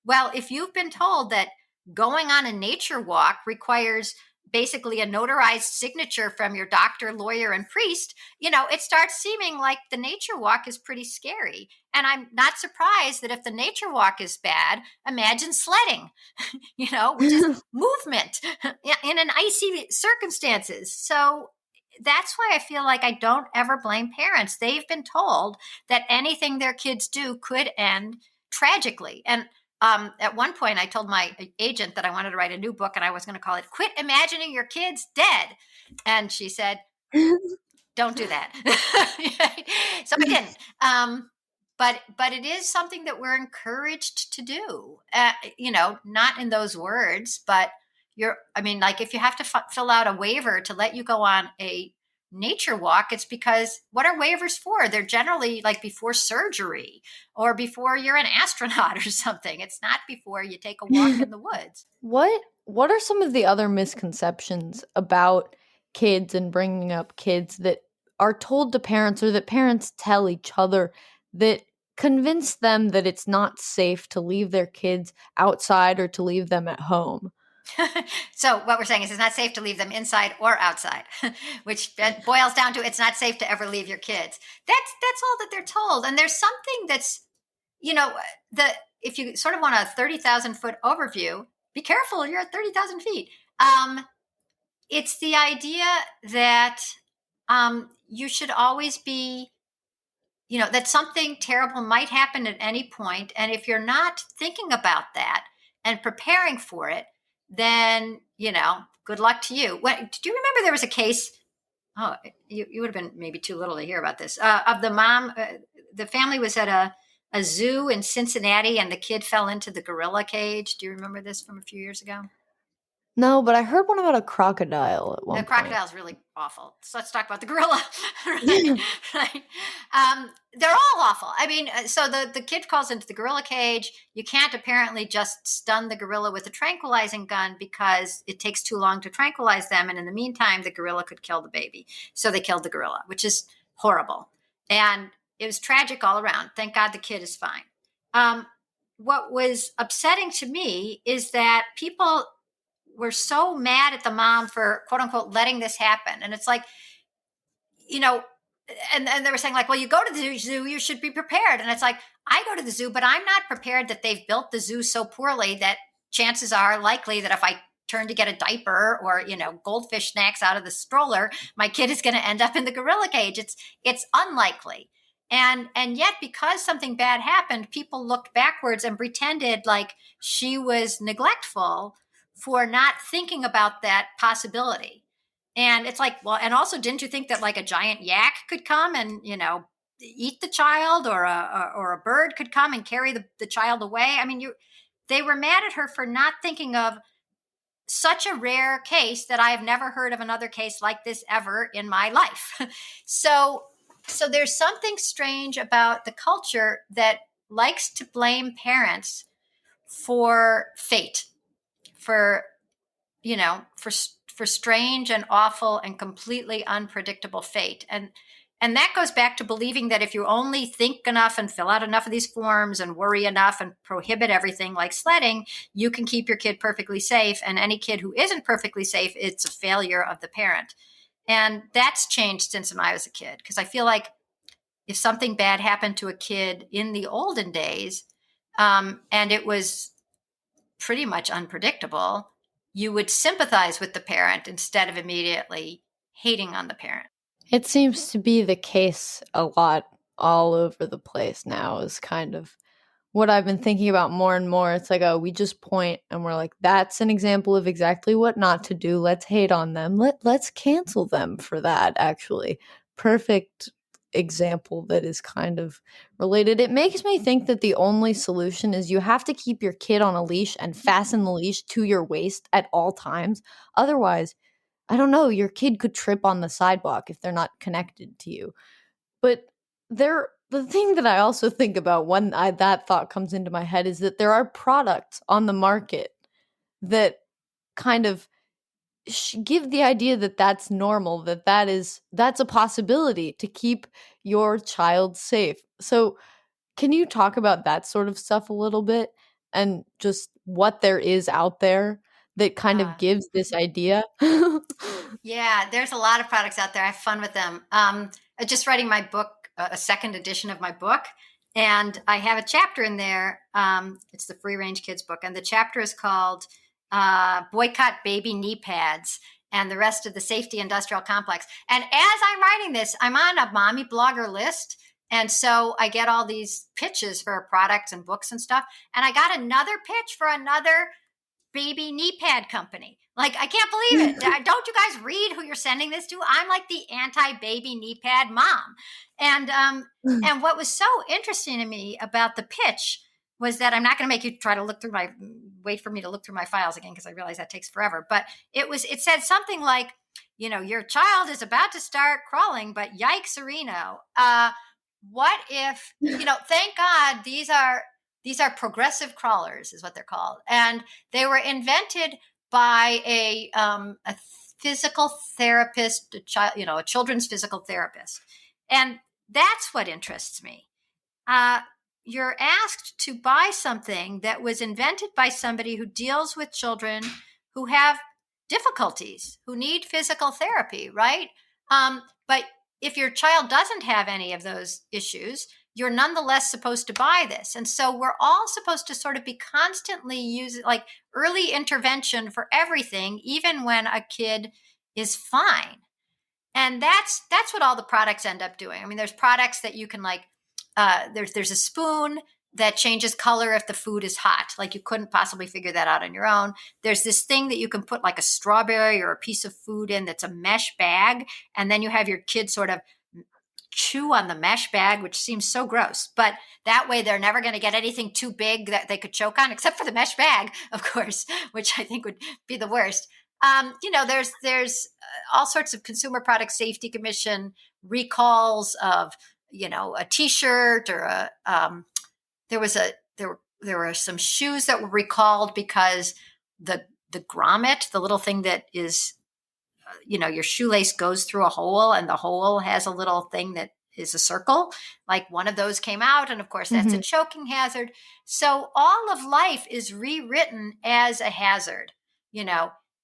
Well, if you've been told that going on a nature walk requires basically a notarized signature from your doctor, lawyer, and priest, it starts seeming like the nature walk is pretty scary. And I'm not surprised that if the nature walk is bad, imagine sledding, which is movement in an icy circumstances. So that's why I feel like I don't ever blame parents. They've been told that anything their kids do could end tragically. And at one point, I told my agent that I wanted to write a new book, and I was going to call it "Quit Imagining Your Kids Dead." And she said, "Don't do that." So I didn't. But it is something that we're encouraged to do. Not in those words, but like if you have to fill out a waiver to let you go on a nature walk, it's because what are waivers for? They're generally like before surgery or before you're an astronaut or something. It's not before you take a walk in the woods. What are some of the other misconceptions about kids and bringing up kids that are told to parents or that parents tell each other that convince them that it's not safe to leave their kids outside or to leave them at home? So what we're saying is it's not safe to leave them inside or outside, which boils down to it's not safe to ever leave your kids. That's all that they're told. And there's something that's, if you sort of want a 30,000 foot overview, be careful, you're at 30,000 feet. It's the idea that you should always be, that something terrible might happen at any point. And if you're not thinking about that and preparing for it, then, good luck to you. Do you remember there was a case? Oh, you would have been maybe too little to hear about this. Of the mom, the family was at a zoo in Cincinnati, and the kid fell into the gorilla cage. Do you remember this from a few years ago? No, but I heard one about a crocodile at The one point. crocodile's really awful. So let's talk about the gorilla. Right, right. They're all awful. I mean, so the kid falls into the gorilla cage. You can't apparently just stun the gorilla with a tranquilizing gun because it takes too long to tranquilize them. And in the meantime, the gorilla could kill the baby. So they killed the gorilla, which is horrible. And it was tragic all around. Thank God the kid is fine. What was upsetting to me is that people were so mad at the mom for quote unquote letting this happen. And it's like, you know, and they were saying like, well, you go to the zoo, you should be prepared. And it's like, I go to the zoo, but I'm not prepared that they've built the zoo so poorly that chances are likely that if I turn to get a diaper or, goldfish snacks out of the stroller, my kid is going to end up in the gorilla cage. It's unlikely. And yet, because something bad happened, people looked backwards and pretended like she was neglectful for not thinking about that possibility. And it's like, well, and also, didn't you think that like a giant yak could come and, eat the child, or a bird could come and carry the child away? I mean, they were mad at her for not thinking of such a rare case that I have never heard of another case like this ever in my life. So there's something strange about the culture that likes to blame parents for fate, for for strange and awful and completely unpredictable fate. And that goes back to believing that if you only think enough and fill out enough of these forms and worry enough and prohibit everything like sledding, you can keep your kid perfectly safe. And any kid who isn't perfectly safe, it's a failure of the parent. And that's changed since when I was a kid, because I feel like if something bad happened to a kid in the olden days, and it was pretty much unpredictable, you would sympathize with the parent instead of immediately hating on the parent. It seems to be the case a lot all over the place now, is kind of what I've been thinking about more and more. It's like, oh, we just point and we're like, that's an example of exactly what not to do. Let's hate on them. Let's cancel them for that, actually. Perfect example that is kind of related. It makes me think that the only solution is you have to keep your kid on a leash and fasten the leash to your waist at all times. Otherwise, I don't know, your kid could trip on the sidewalk if they're not connected to you. But the thing that I also think about when that thought comes into my head is that there are products on the market that kind of give the idea that that's normal, that's a possibility to keep your child safe. So, can you talk about that sort of stuff a little bit and just what there is out there that kind of Uh, gives this idea? yeah, there's a lot of products out there. I have fun with them. Just writing my book, a second edition of my book, and I have a chapter in there. It's the Free Range Kids book, and the chapter is called Boycott Baby Knee Pads and the Rest of the Safety Industrial Complex. And as I'm writing this, I'm on a mommy blogger list. And so I get all these pitches for products and books and stuff. And I got another pitch for another baby knee pad company. Like, I can't believe it. Don't you guys read who you're sending this to? I'm like the anti-baby knee pad mom. And what was so interesting to me about the pitch was that, I'm not going to make you try to wait for me to look through my files again, because I realize that takes forever. But it said something like, your child is about to start crawling, but yikes, Reno. What if, thank God these are progressive crawlers, is what they're called. And they were invented by a physical therapist, a children's physical therapist. And that's what interests me. You're asked to buy something that was invented by somebody who deals with children who have difficulties, who need physical therapy, right? But if your child doesn't have any of those issues, you're nonetheless supposed to buy this. And so we're all supposed to sort of be constantly using like early intervention for everything, even when a kid is fine. And that's what all the products end up doing. I mean, there's products that you can like, there's a spoon that changes color if the food is hot. Like you couldn't possibly figure that out on your own. There's this thing that you can put like a strawberry or a piece of food in that's a mesh bag. And then you have your kids sort of chew on the mesh bag, which seems so gross. But that way they're never going to get anything too big that they could choke on, except for the mesh bag, of course, which I think would be the worst. There's all sorts of Consumer Product Safety Commission recalls of, a T-shirt or there was a there were some shoes that were recalled because the grommet, the little thing that is, your shoelace goes through a hole and the hole has a little thing that is a circle. Like one of those came out. And of course, that's a Mhm. choking hazard. So all of life is rewritten as a hazard,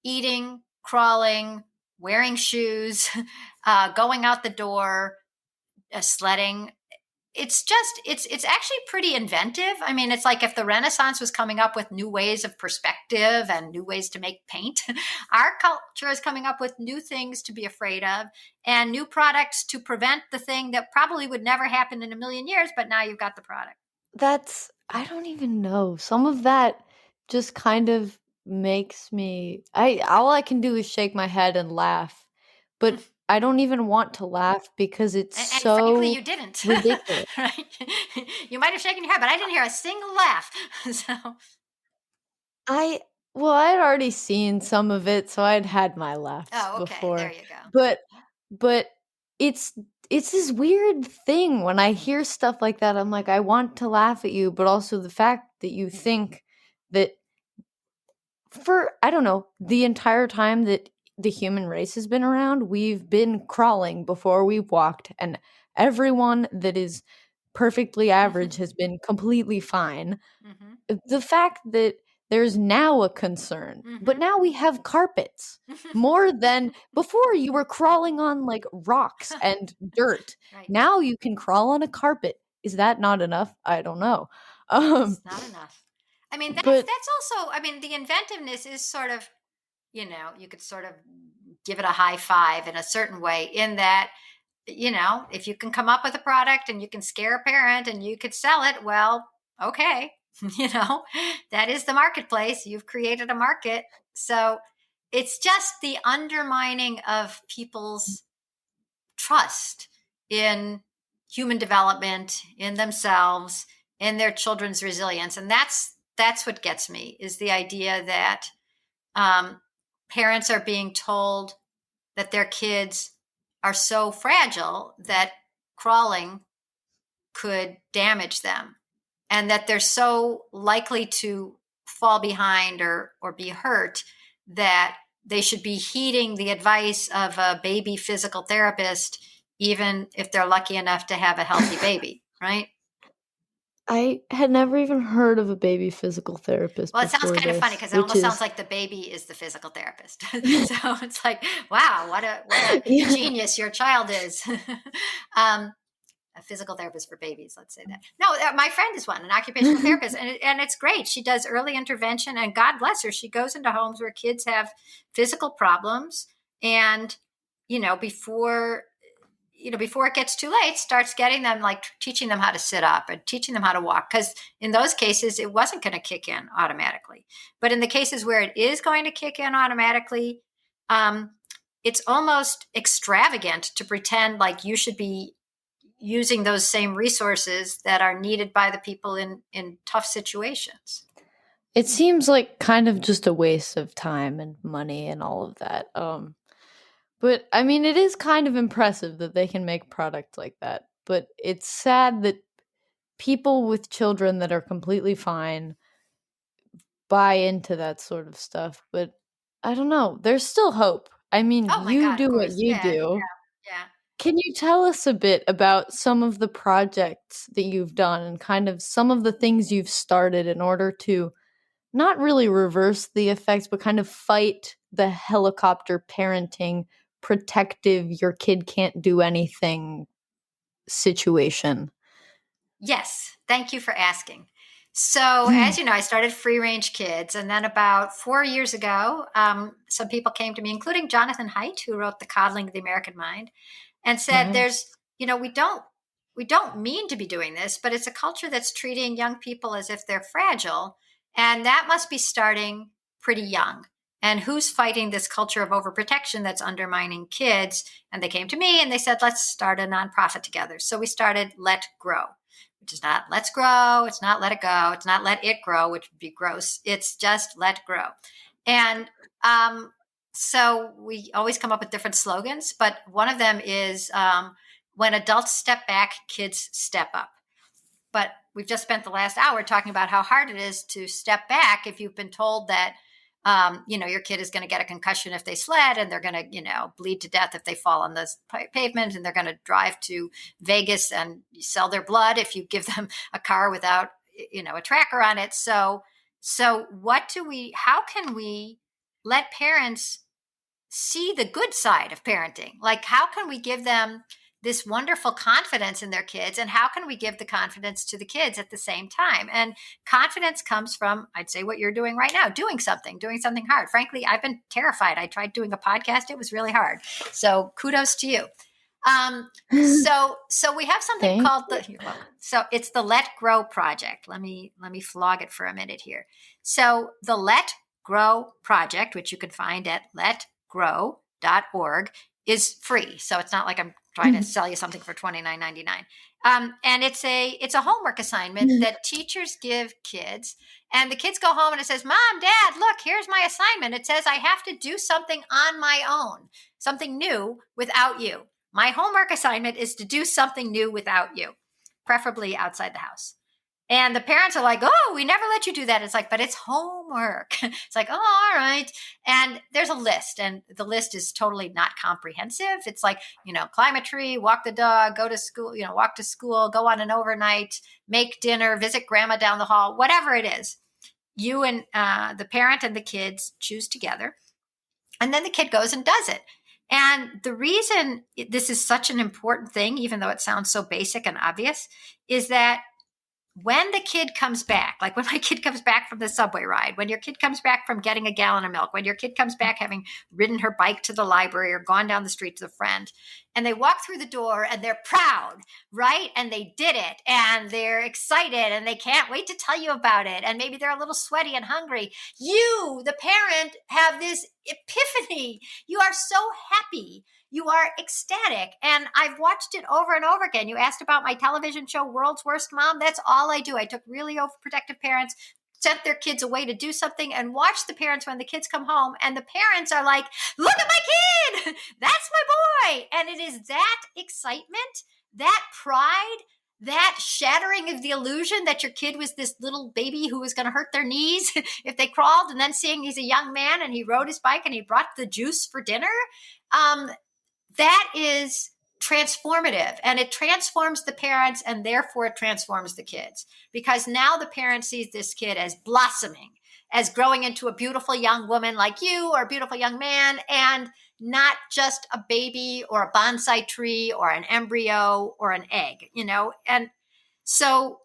eating, crawling, wearing shoes, going out the door, sledding. It's actually pretty inventive. I mean, it's like if the Renaissance was coming up with new ways of perspective and new ways to make paint, our culture is coming up with new things to be afraid of and new products to prevent the thing that probably would never happen in a million years, but now you've got the product. I don't even know. Some of that just kind of makes me I all I can do is shake my head and laugh. But I don't even want to laugh because it's And frankly, so you didn't. ridiculous. Right? You might have shaken your head, but I didn't hear a single laugh. So, I well, I'd already seen some of it, so I'd had my laughs oh, okay. There before. you go. But but it's it's this weird thing when I hear stuff like that. I'm like, I want to laugh at you, but also the fact that you think that for I don't know, the entire time that the human race has been around, we've been crawling before we've walked, and everyone that is perfectly average has been completely fine. Mm-hmm. The fact that there's now a concern, but Mm-hmm. now we have carpets more than before. You were crawling on like rocks and dirt. Right. Now you can crawl on a carpet. Is that not enough? I don't know. It's not enough. I mean, But that's also, I mean, the inventiveness is sort of, you could sort of give it a high five in a certain way in that, if you can come up with a product and you can scare a parent and you could sell it, well, okay. That is the marketplace. You've created a market. So it's just the undermining of people's trust in human development, in themselves, in their children's resilience, and that's what gets me is the idea that um, parents are being told that their kids are so fragile that crawling could damage them, and that they're so likely to fall behind or be hurt that they should be heeding the advice of a baby physical therapist, even if they're lucky enough to have a healthy baby, right? I had never even heard of a baby physical therapist Well, it sounds before kind of funny this, because it which almost sounds is like the baby is the physical therapist. So it's like, wow, what a yeah. genius your child is. um, a physical therapist for babies, let's say that. No, my friend is one, an occupational therapist, and it's great. She does early intervention, and God bless her, she goes into homes where kids have physical problems, and before before it gets too late, starts getting them, like teaching them how to sit up and teaching them how to walk, because in those cases it wasn't going to kick in automatically, but in the cases where it is going to kick in automatically, um, it's almost extravagant to pretend like you should be using those same resources that are needed by the people in tough situations. It seems like kind of just a waste of time and money and all of that. But I mean, it is kind of impressive that they can make products like that. But it's sad that people with children that are completely fine buy into that sort of stuff. But I don't know. There's still hope. I mean, Oh my you God, of do what course. you Yeah, do. yeah. Can you tell us a bit about some of the projects that you've done and kind of some of the things you've started in order to not really reverse the effects, but kind of fight the helicopter parenting, protective, your kid can't do anything situation? Yes, thank you for asking. So, as you know, I started Free Range Kids, and then about 4 years ago, some people came to me, including Jonathan Haidt, who wrote The Coddling of the American Mind, and said, Nice. we don't. we don't mean to be doing this, but it's a culture that's treating young people as if they're fragile. And that must be starting pretty young. And who's fighting this culture of overprotection that's undermining kids? And they came to me and they said, let's start a nonprofit together. So we started Let Grow, which is not let's grow. It's not let it go. It's not let it grow, which would be gross. It's just let grow. And so we always come up with different slogans, but one of them is when adults step back, kids step up. But we've just spent the last hour talking about how hard it is to step back if you've been told that your kid is going to get a concussion if they sled, and they're going to, bleed to death if they fall on the pavement, and they're going to drive to Vegas and sell their blood if you give them a car without, a tracker on it. So how can we let parents see the good side of parenting? Like, how can we give them this wonderful confidence in their kids, and how can we give the confidence to the kids at the same time? And confidence comes from, I'd say, what you're doing right now, doing something hard. Frankly, I've been terrified. I tried doing a podcast. It was really hard. So kudos to you. So we have something called so it's the Let Grow Project. Let me flog it for a minute here. So the Let Grow Project, which you can find at letgrow.org, is free. So it's not like I'm trying to sell you something for $29.99. And it's a homework assignment that teachers give kids, and the kids go home and it says, Mom, Dad, look, here's my assignment. It says I have to do something on my own, something new without you. My homework assignment is to do something new without you, preferably outside the house. And the parents are like, oh, we never let you do that. It's like, but it's homework. It's like, oh, all right. And there's a list, and the list is totally not comprehensive. It's like, climb a tree, walk the dog, go to school, walk to school, go on an overnight, make dinner, visit grandma down the hall, whatever it is. You and the parent and the kids choose together. And then the kid goes and does it. And the reason this is such an important thing, even though it sounds so basic and obvious, is that when the kid comes back, like when my kid comes back from the subway ride, when your kid comes back from getting a gallon of milk, when your kid comes back having ridden her bike to the library or gone down the street to the friend, and they walk through the door and they're proud, right? And they did it, and they're excited, and they can't wait to tell you about it. And maybe they're a little sweaty and hungry. You, the parent, have this epiphany. You are so happy. You are ecstatic. And I've watched it over and over again. You asked about my television show, World's Worst Mom. That's all I do. I took really overprotective parents, sent their kids away to do something, and watch the parents when the kids come home. And the parents are like, look at my kid. That's my boy. And it is that excitement, that pride, that shattering of the illusion that your kid was this little baby who was going to hurt their knees if they crawled, and then seeing he's a young man and he rode his bike and he brought the juice for dinner. That is transformative, and it transforms the parents, and therefore it transforms the kids, because now the parent sees this kid as blossoming, as growing into a beautiful young woman like you, or a beautiful young man, and not just a baby or a bonsai tree or an embryo or an egg, And so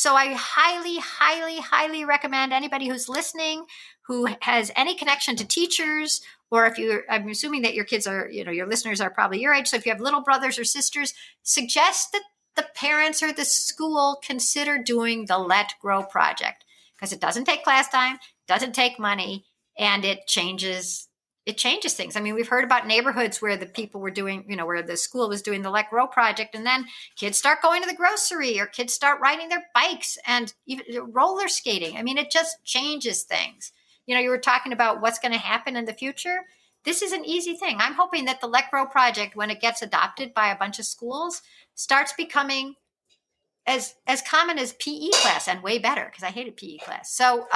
I highly, highly, highly recommend anybody who's listening who has any connection to teachers, or I'm assuming that your kids are, your listeners are probably your age. So if you have little brothers or sisters, suggest that the parents or the school consider doing the Let Grow Project, because it doesn't take class time, doesn't take money, and it changes things. I mean, we've heard about neighborhoods where the people were doing, where the school was doing the Let Grow Project, and then kids start going to the grocery, or kids start riding their bikes and even roller skating. I mean, it just changes things. You were talking about what's going to happen in the future. This is an easy thing. I'm hoping that the Let Grow Project, when it gets adopted by a bunch of schools, starts becoming as common as PE class, and way better, because I hated PE class. So,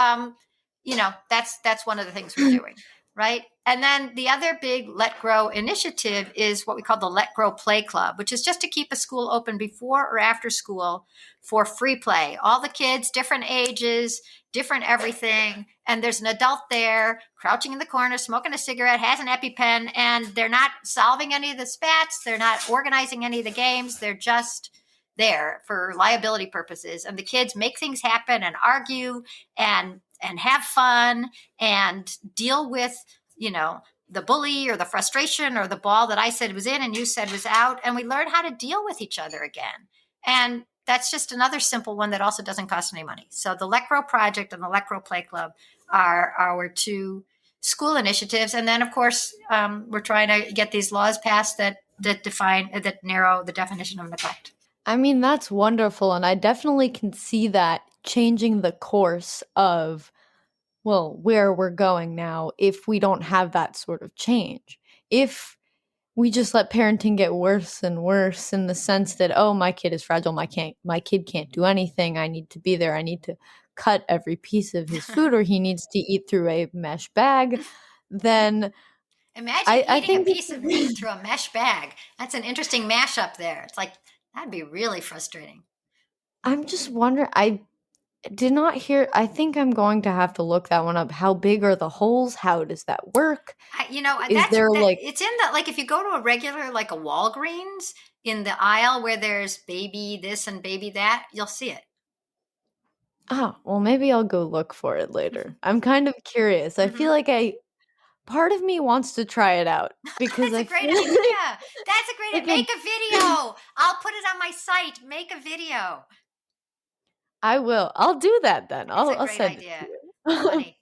that's one of the things we're doing, right? And then the other big Let Grow initiative is what we call the Let Grow Play Club, which is just to keep a school open before or after school for free play. All the kids, different ages, different everything. And there's an adult there crouching in the corner, smoking a cigarette, has an EpiPen, and they're not solving any of the spats. They're not organizing any of the games. They're just there for liability purposes. And the kids make things happen and argue and have fun and deal with, the bully or the frustration or the ball that I said was in and you said was out. And we learn how to deal with each other again. And that's just another simple one that also doesn't cost any money. So the Let Grow Project and the Let Grow Play Club are our two school initiatives. And then, of course, we're trying to get these laws passed that narrow the definition of neglect. I mean, that's wonderful. And I definitely can see that changing the course of, well, where we're going now if we don't have that sort of change. If we just let parenting get worse and worse in the sense that, oh, my kid is fragile, my kid can't do anything, I need to be there, I need to cut every piece of his food, or he needs to eat through a mesh bag, then Imagine I eating a think piece of meat through a mesh bag. That's an interesting mashup there. It's like, that'd be really frustrating. I'm just wondering, I did not hear, I think I'm going to have to look that one up. How big are the holes? How does that work? Is there like, It's in the, like, if you go to a regular, like a Walgreens, in the aisle where there's baby this and baby that, you'll see it. oh, well, maybe I'll go look for it later. I'm kind of curious. I feel Mm-hmm. like part of me wants to try it out because That's a I great feel idea. That's a great like Make a video. I'll put it on my site. Make a video. I will. I'll do that then. It's a I'll great send it idea. to you. Funny.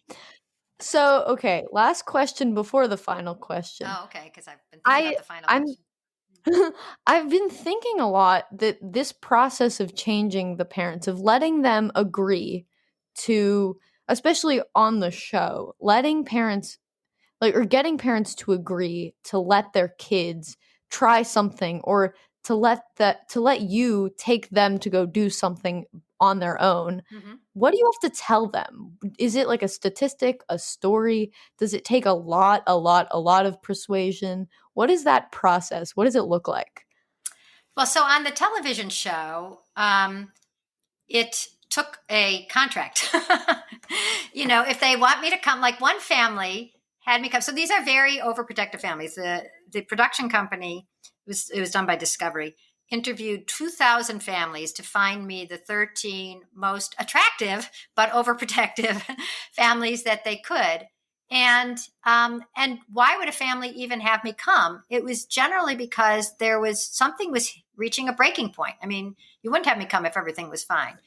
So, okay, last question before the final question. Oh, okay. Because I've been thinking about I the final I'm question. I've been thinking a lot that this process of changing the parents, of letting them agree to, especially on the show, letting parents like or getting parents to agree to let their kids try something, or to let you take them to go do something on their own. Mm-hmm. What do you have to tell them? Is it like a statistic, a story? Does it take a lot of persuasion? What is that process? What does it look like? Well, so on the television show, it took a contract. If they want me to come, like one family had me come. So these are very overprotective families. The production company, it was done by Discovery, interviewed 2,000 families to find me the 13 most attractive but overprotective families that they could. And why would a family even have me come? It was generally because there was something was reaching a breaking point. I mean, you wouldn't have me come if everything was fine.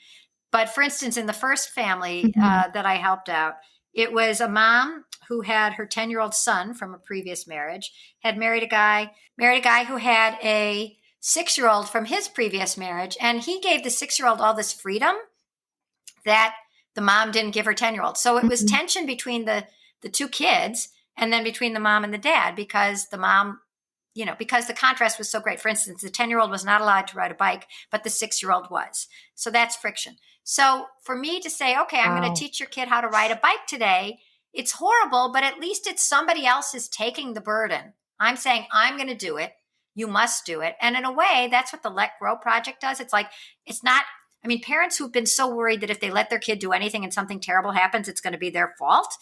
But for instance, in the first family Mhm. that I helped out, it was a mom who had her 10-year-old son from a previous marriage, had married a guy who had a 6-year-old from his previous marriage, and he gave the 6-year-old all this freedom that the mom didn't give her 10-year-old. So it was Mhm. tension between the two kids, and then between the mom and the dad, because the mom, because the contrast was so great. For instance, the 10-year-old was not allowed to ride a bike, but the 6-year-old was. So that's friction. So for me to say, okay, I'm going to Wow. teach your kid how to ride a bike today, it's horrible, but at least it's somebody else is taking the burden. I'm saying, I'm going to do it. You must do it. And in a way, that's what the Let Grow Project does. It's like, it's not, I mean, parents who've been so worried that if they let their kid do anything and something terrible happens, it's going to be their fault,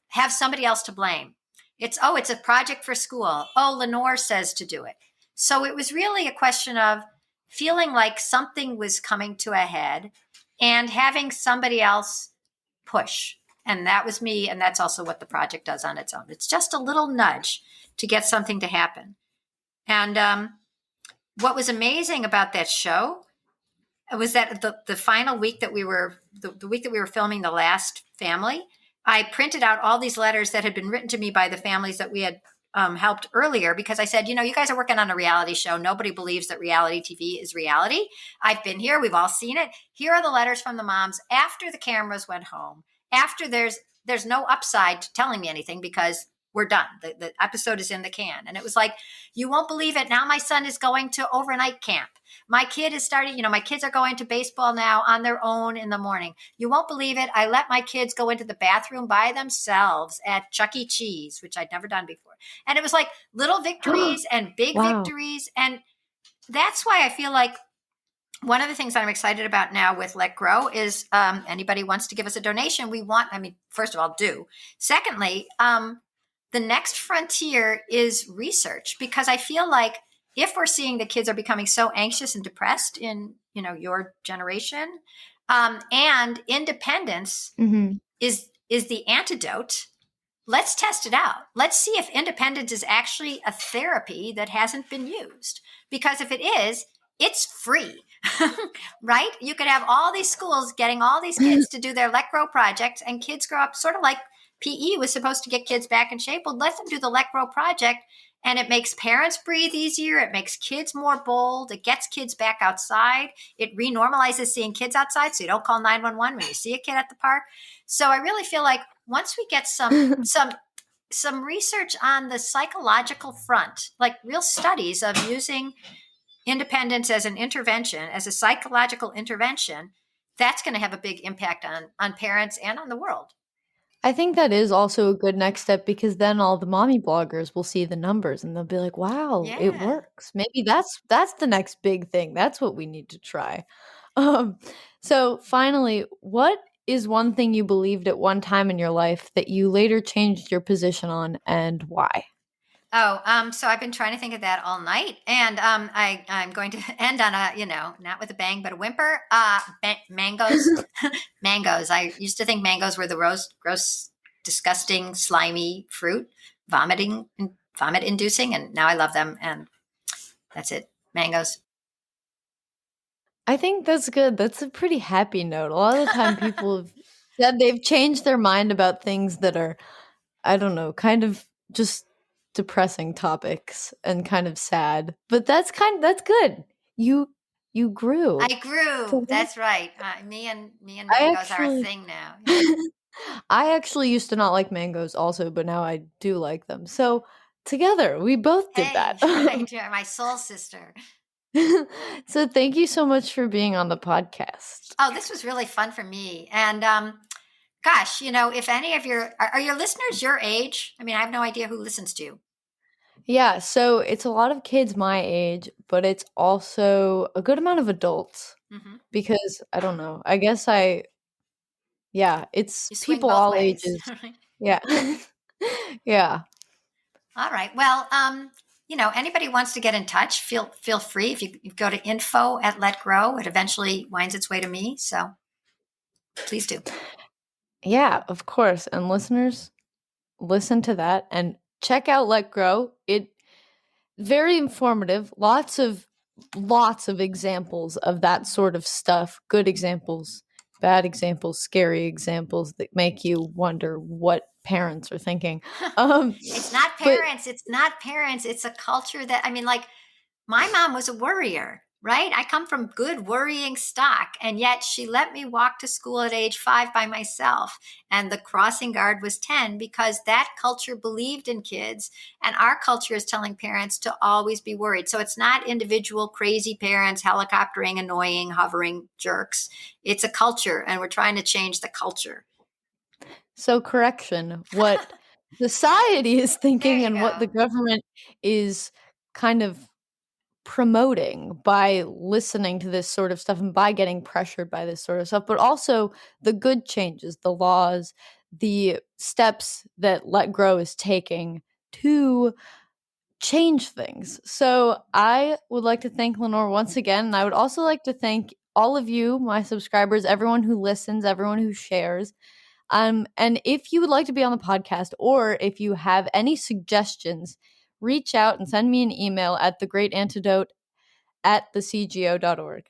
have somebody else to blame. It's a project for school. Oh, Lenore says to do it. So it was really a question of feeling like something was coming to a head and having somebody else push. And that was me. And that's also what the project does on its own. It's just a little nudge to get something to happen. And what was amazing about that show was that the final week that the week that we were filming the last family, I printed out all these letters that had been written to me by the families that we had helped earlier, because I said, you guys are working on a reality show. Nobody believes that reality TV is reality. I've been here. We've all seen it. Here are the letters from the moms after the cameras went home, after there's no upside to telling me anything, because we're done. The episode is in the can. And it was like, you won't believe it. Now my son is going to overnight camp. My kid is starting, my kids are going to baseball now on their own in the morning. You won't believe it. I let my kids go into the bathroom by themselves at Chuck E. Cheese, which I'd never done before. And it was like little victories and big Wow. victories. And that's why I feel like one of the things I'm excited about now with Let Grow is anybody wants to give us a donation. First of all, do. Secondly, the next frontier is research, because I feel like if we're seeing the kids are becoming so anxious and depressed in your generation, and independence Mhm. is the antidote, let's test it out. Let's see if independence is actually a therapy that hasn't been used. Because if it is, it's free. Right? You could have all these schools getting all these kids to do their Let Grow projects, and kids grow up sort of like PE was supposed to get kids back in shape. Well, let them do the Let Grow project, and it makes parents breathe easier. It makes kids more bold. It gets kids back outside. It renormalizes seeing kids outside, so you don't call 911 when you see a kid at the park. So I really feel like once we get some research on the psychological front, like real studies of using independence as an intervention, as a psychological intervention, that's going to have a big impact on parents and on the world. I think that is also a good next step because then all the mommy bloggers will see the numbers and they'll be like, "Wow, it Yeah. works." Maybe that's the next big thing. That's what we need to try. Um, so finally, what is one thing you believed at one time in your life that you later changed your position on and why? Oh, so I've been trying to think of that all night, and I'm going to end on a, not with a bang, but a whimper. Mangoes, mangoes. I used to think mangoes were the gross, disgusting, slimy fruit, vomit inducing, and now I love them, and that's it. Mangoes. I think that's good. That's a pretty happy note. A lot of the time people have said they've changed their mind about things that are, I don't know, kind of just depressing topics and kind of sad. But that's good. You grew. I grew. So That's right. Me and I mangoes are a actually thing now. Yeah. I actually used to not like mangoes also, but now I do like them. So together, we both did Hey, that. right, you're my soul sister. So thank you so much for being on the podcast. Oh, this was really fun for me. And gosh, if any of are your listeners your age? I mean, I have no idea who listens to you. Yeah, so it's a lot of kids my age, but it's also a good amount of adults Hmm. because I don't know. I guess yeah, it's You swing people both all ways. ages. Yeah. Yeah. All right. Well, anybody wants to get in touch, feel free. If you go to info at Let Grow, it eventually winds its way to me. So please do. Yeah, of course. And listeners, listen to that and check out Let Grow. It very informative. Lots of examples of that sort of stuff. Good examples, bad examples, scary examples that make you wonder what parents are thinking. Um It's not but parents. It's not parents. It's a culture that, I mean, like my mom was a worrier, right? I come from good worrying stock. And yet she let me walk to school at age 5 by myself. And the crossing guard was 10 because that culture believed in kids. And our culture is telling parents to always be worried. So it's not individual crazy parents, helicoptering, annoying, hovering jerks. It's a culture. And we're trying to change the culture. so correction, what society is There thinking you and what the go. government is kind of promoting by listening to this sort of stuff and by getting pressured by this sort of stuff, but also the good changes, the laws, the steps that Let Grow is taking to change things. So I would like to thank Lenore once again. And I would also like to thank all of you, my subscribers, everyone who listens, everyone who shares. And if you would like to be on the podcast or if you have any suggestions, reach out and send me an email at thegreatantidote@thecgo.org.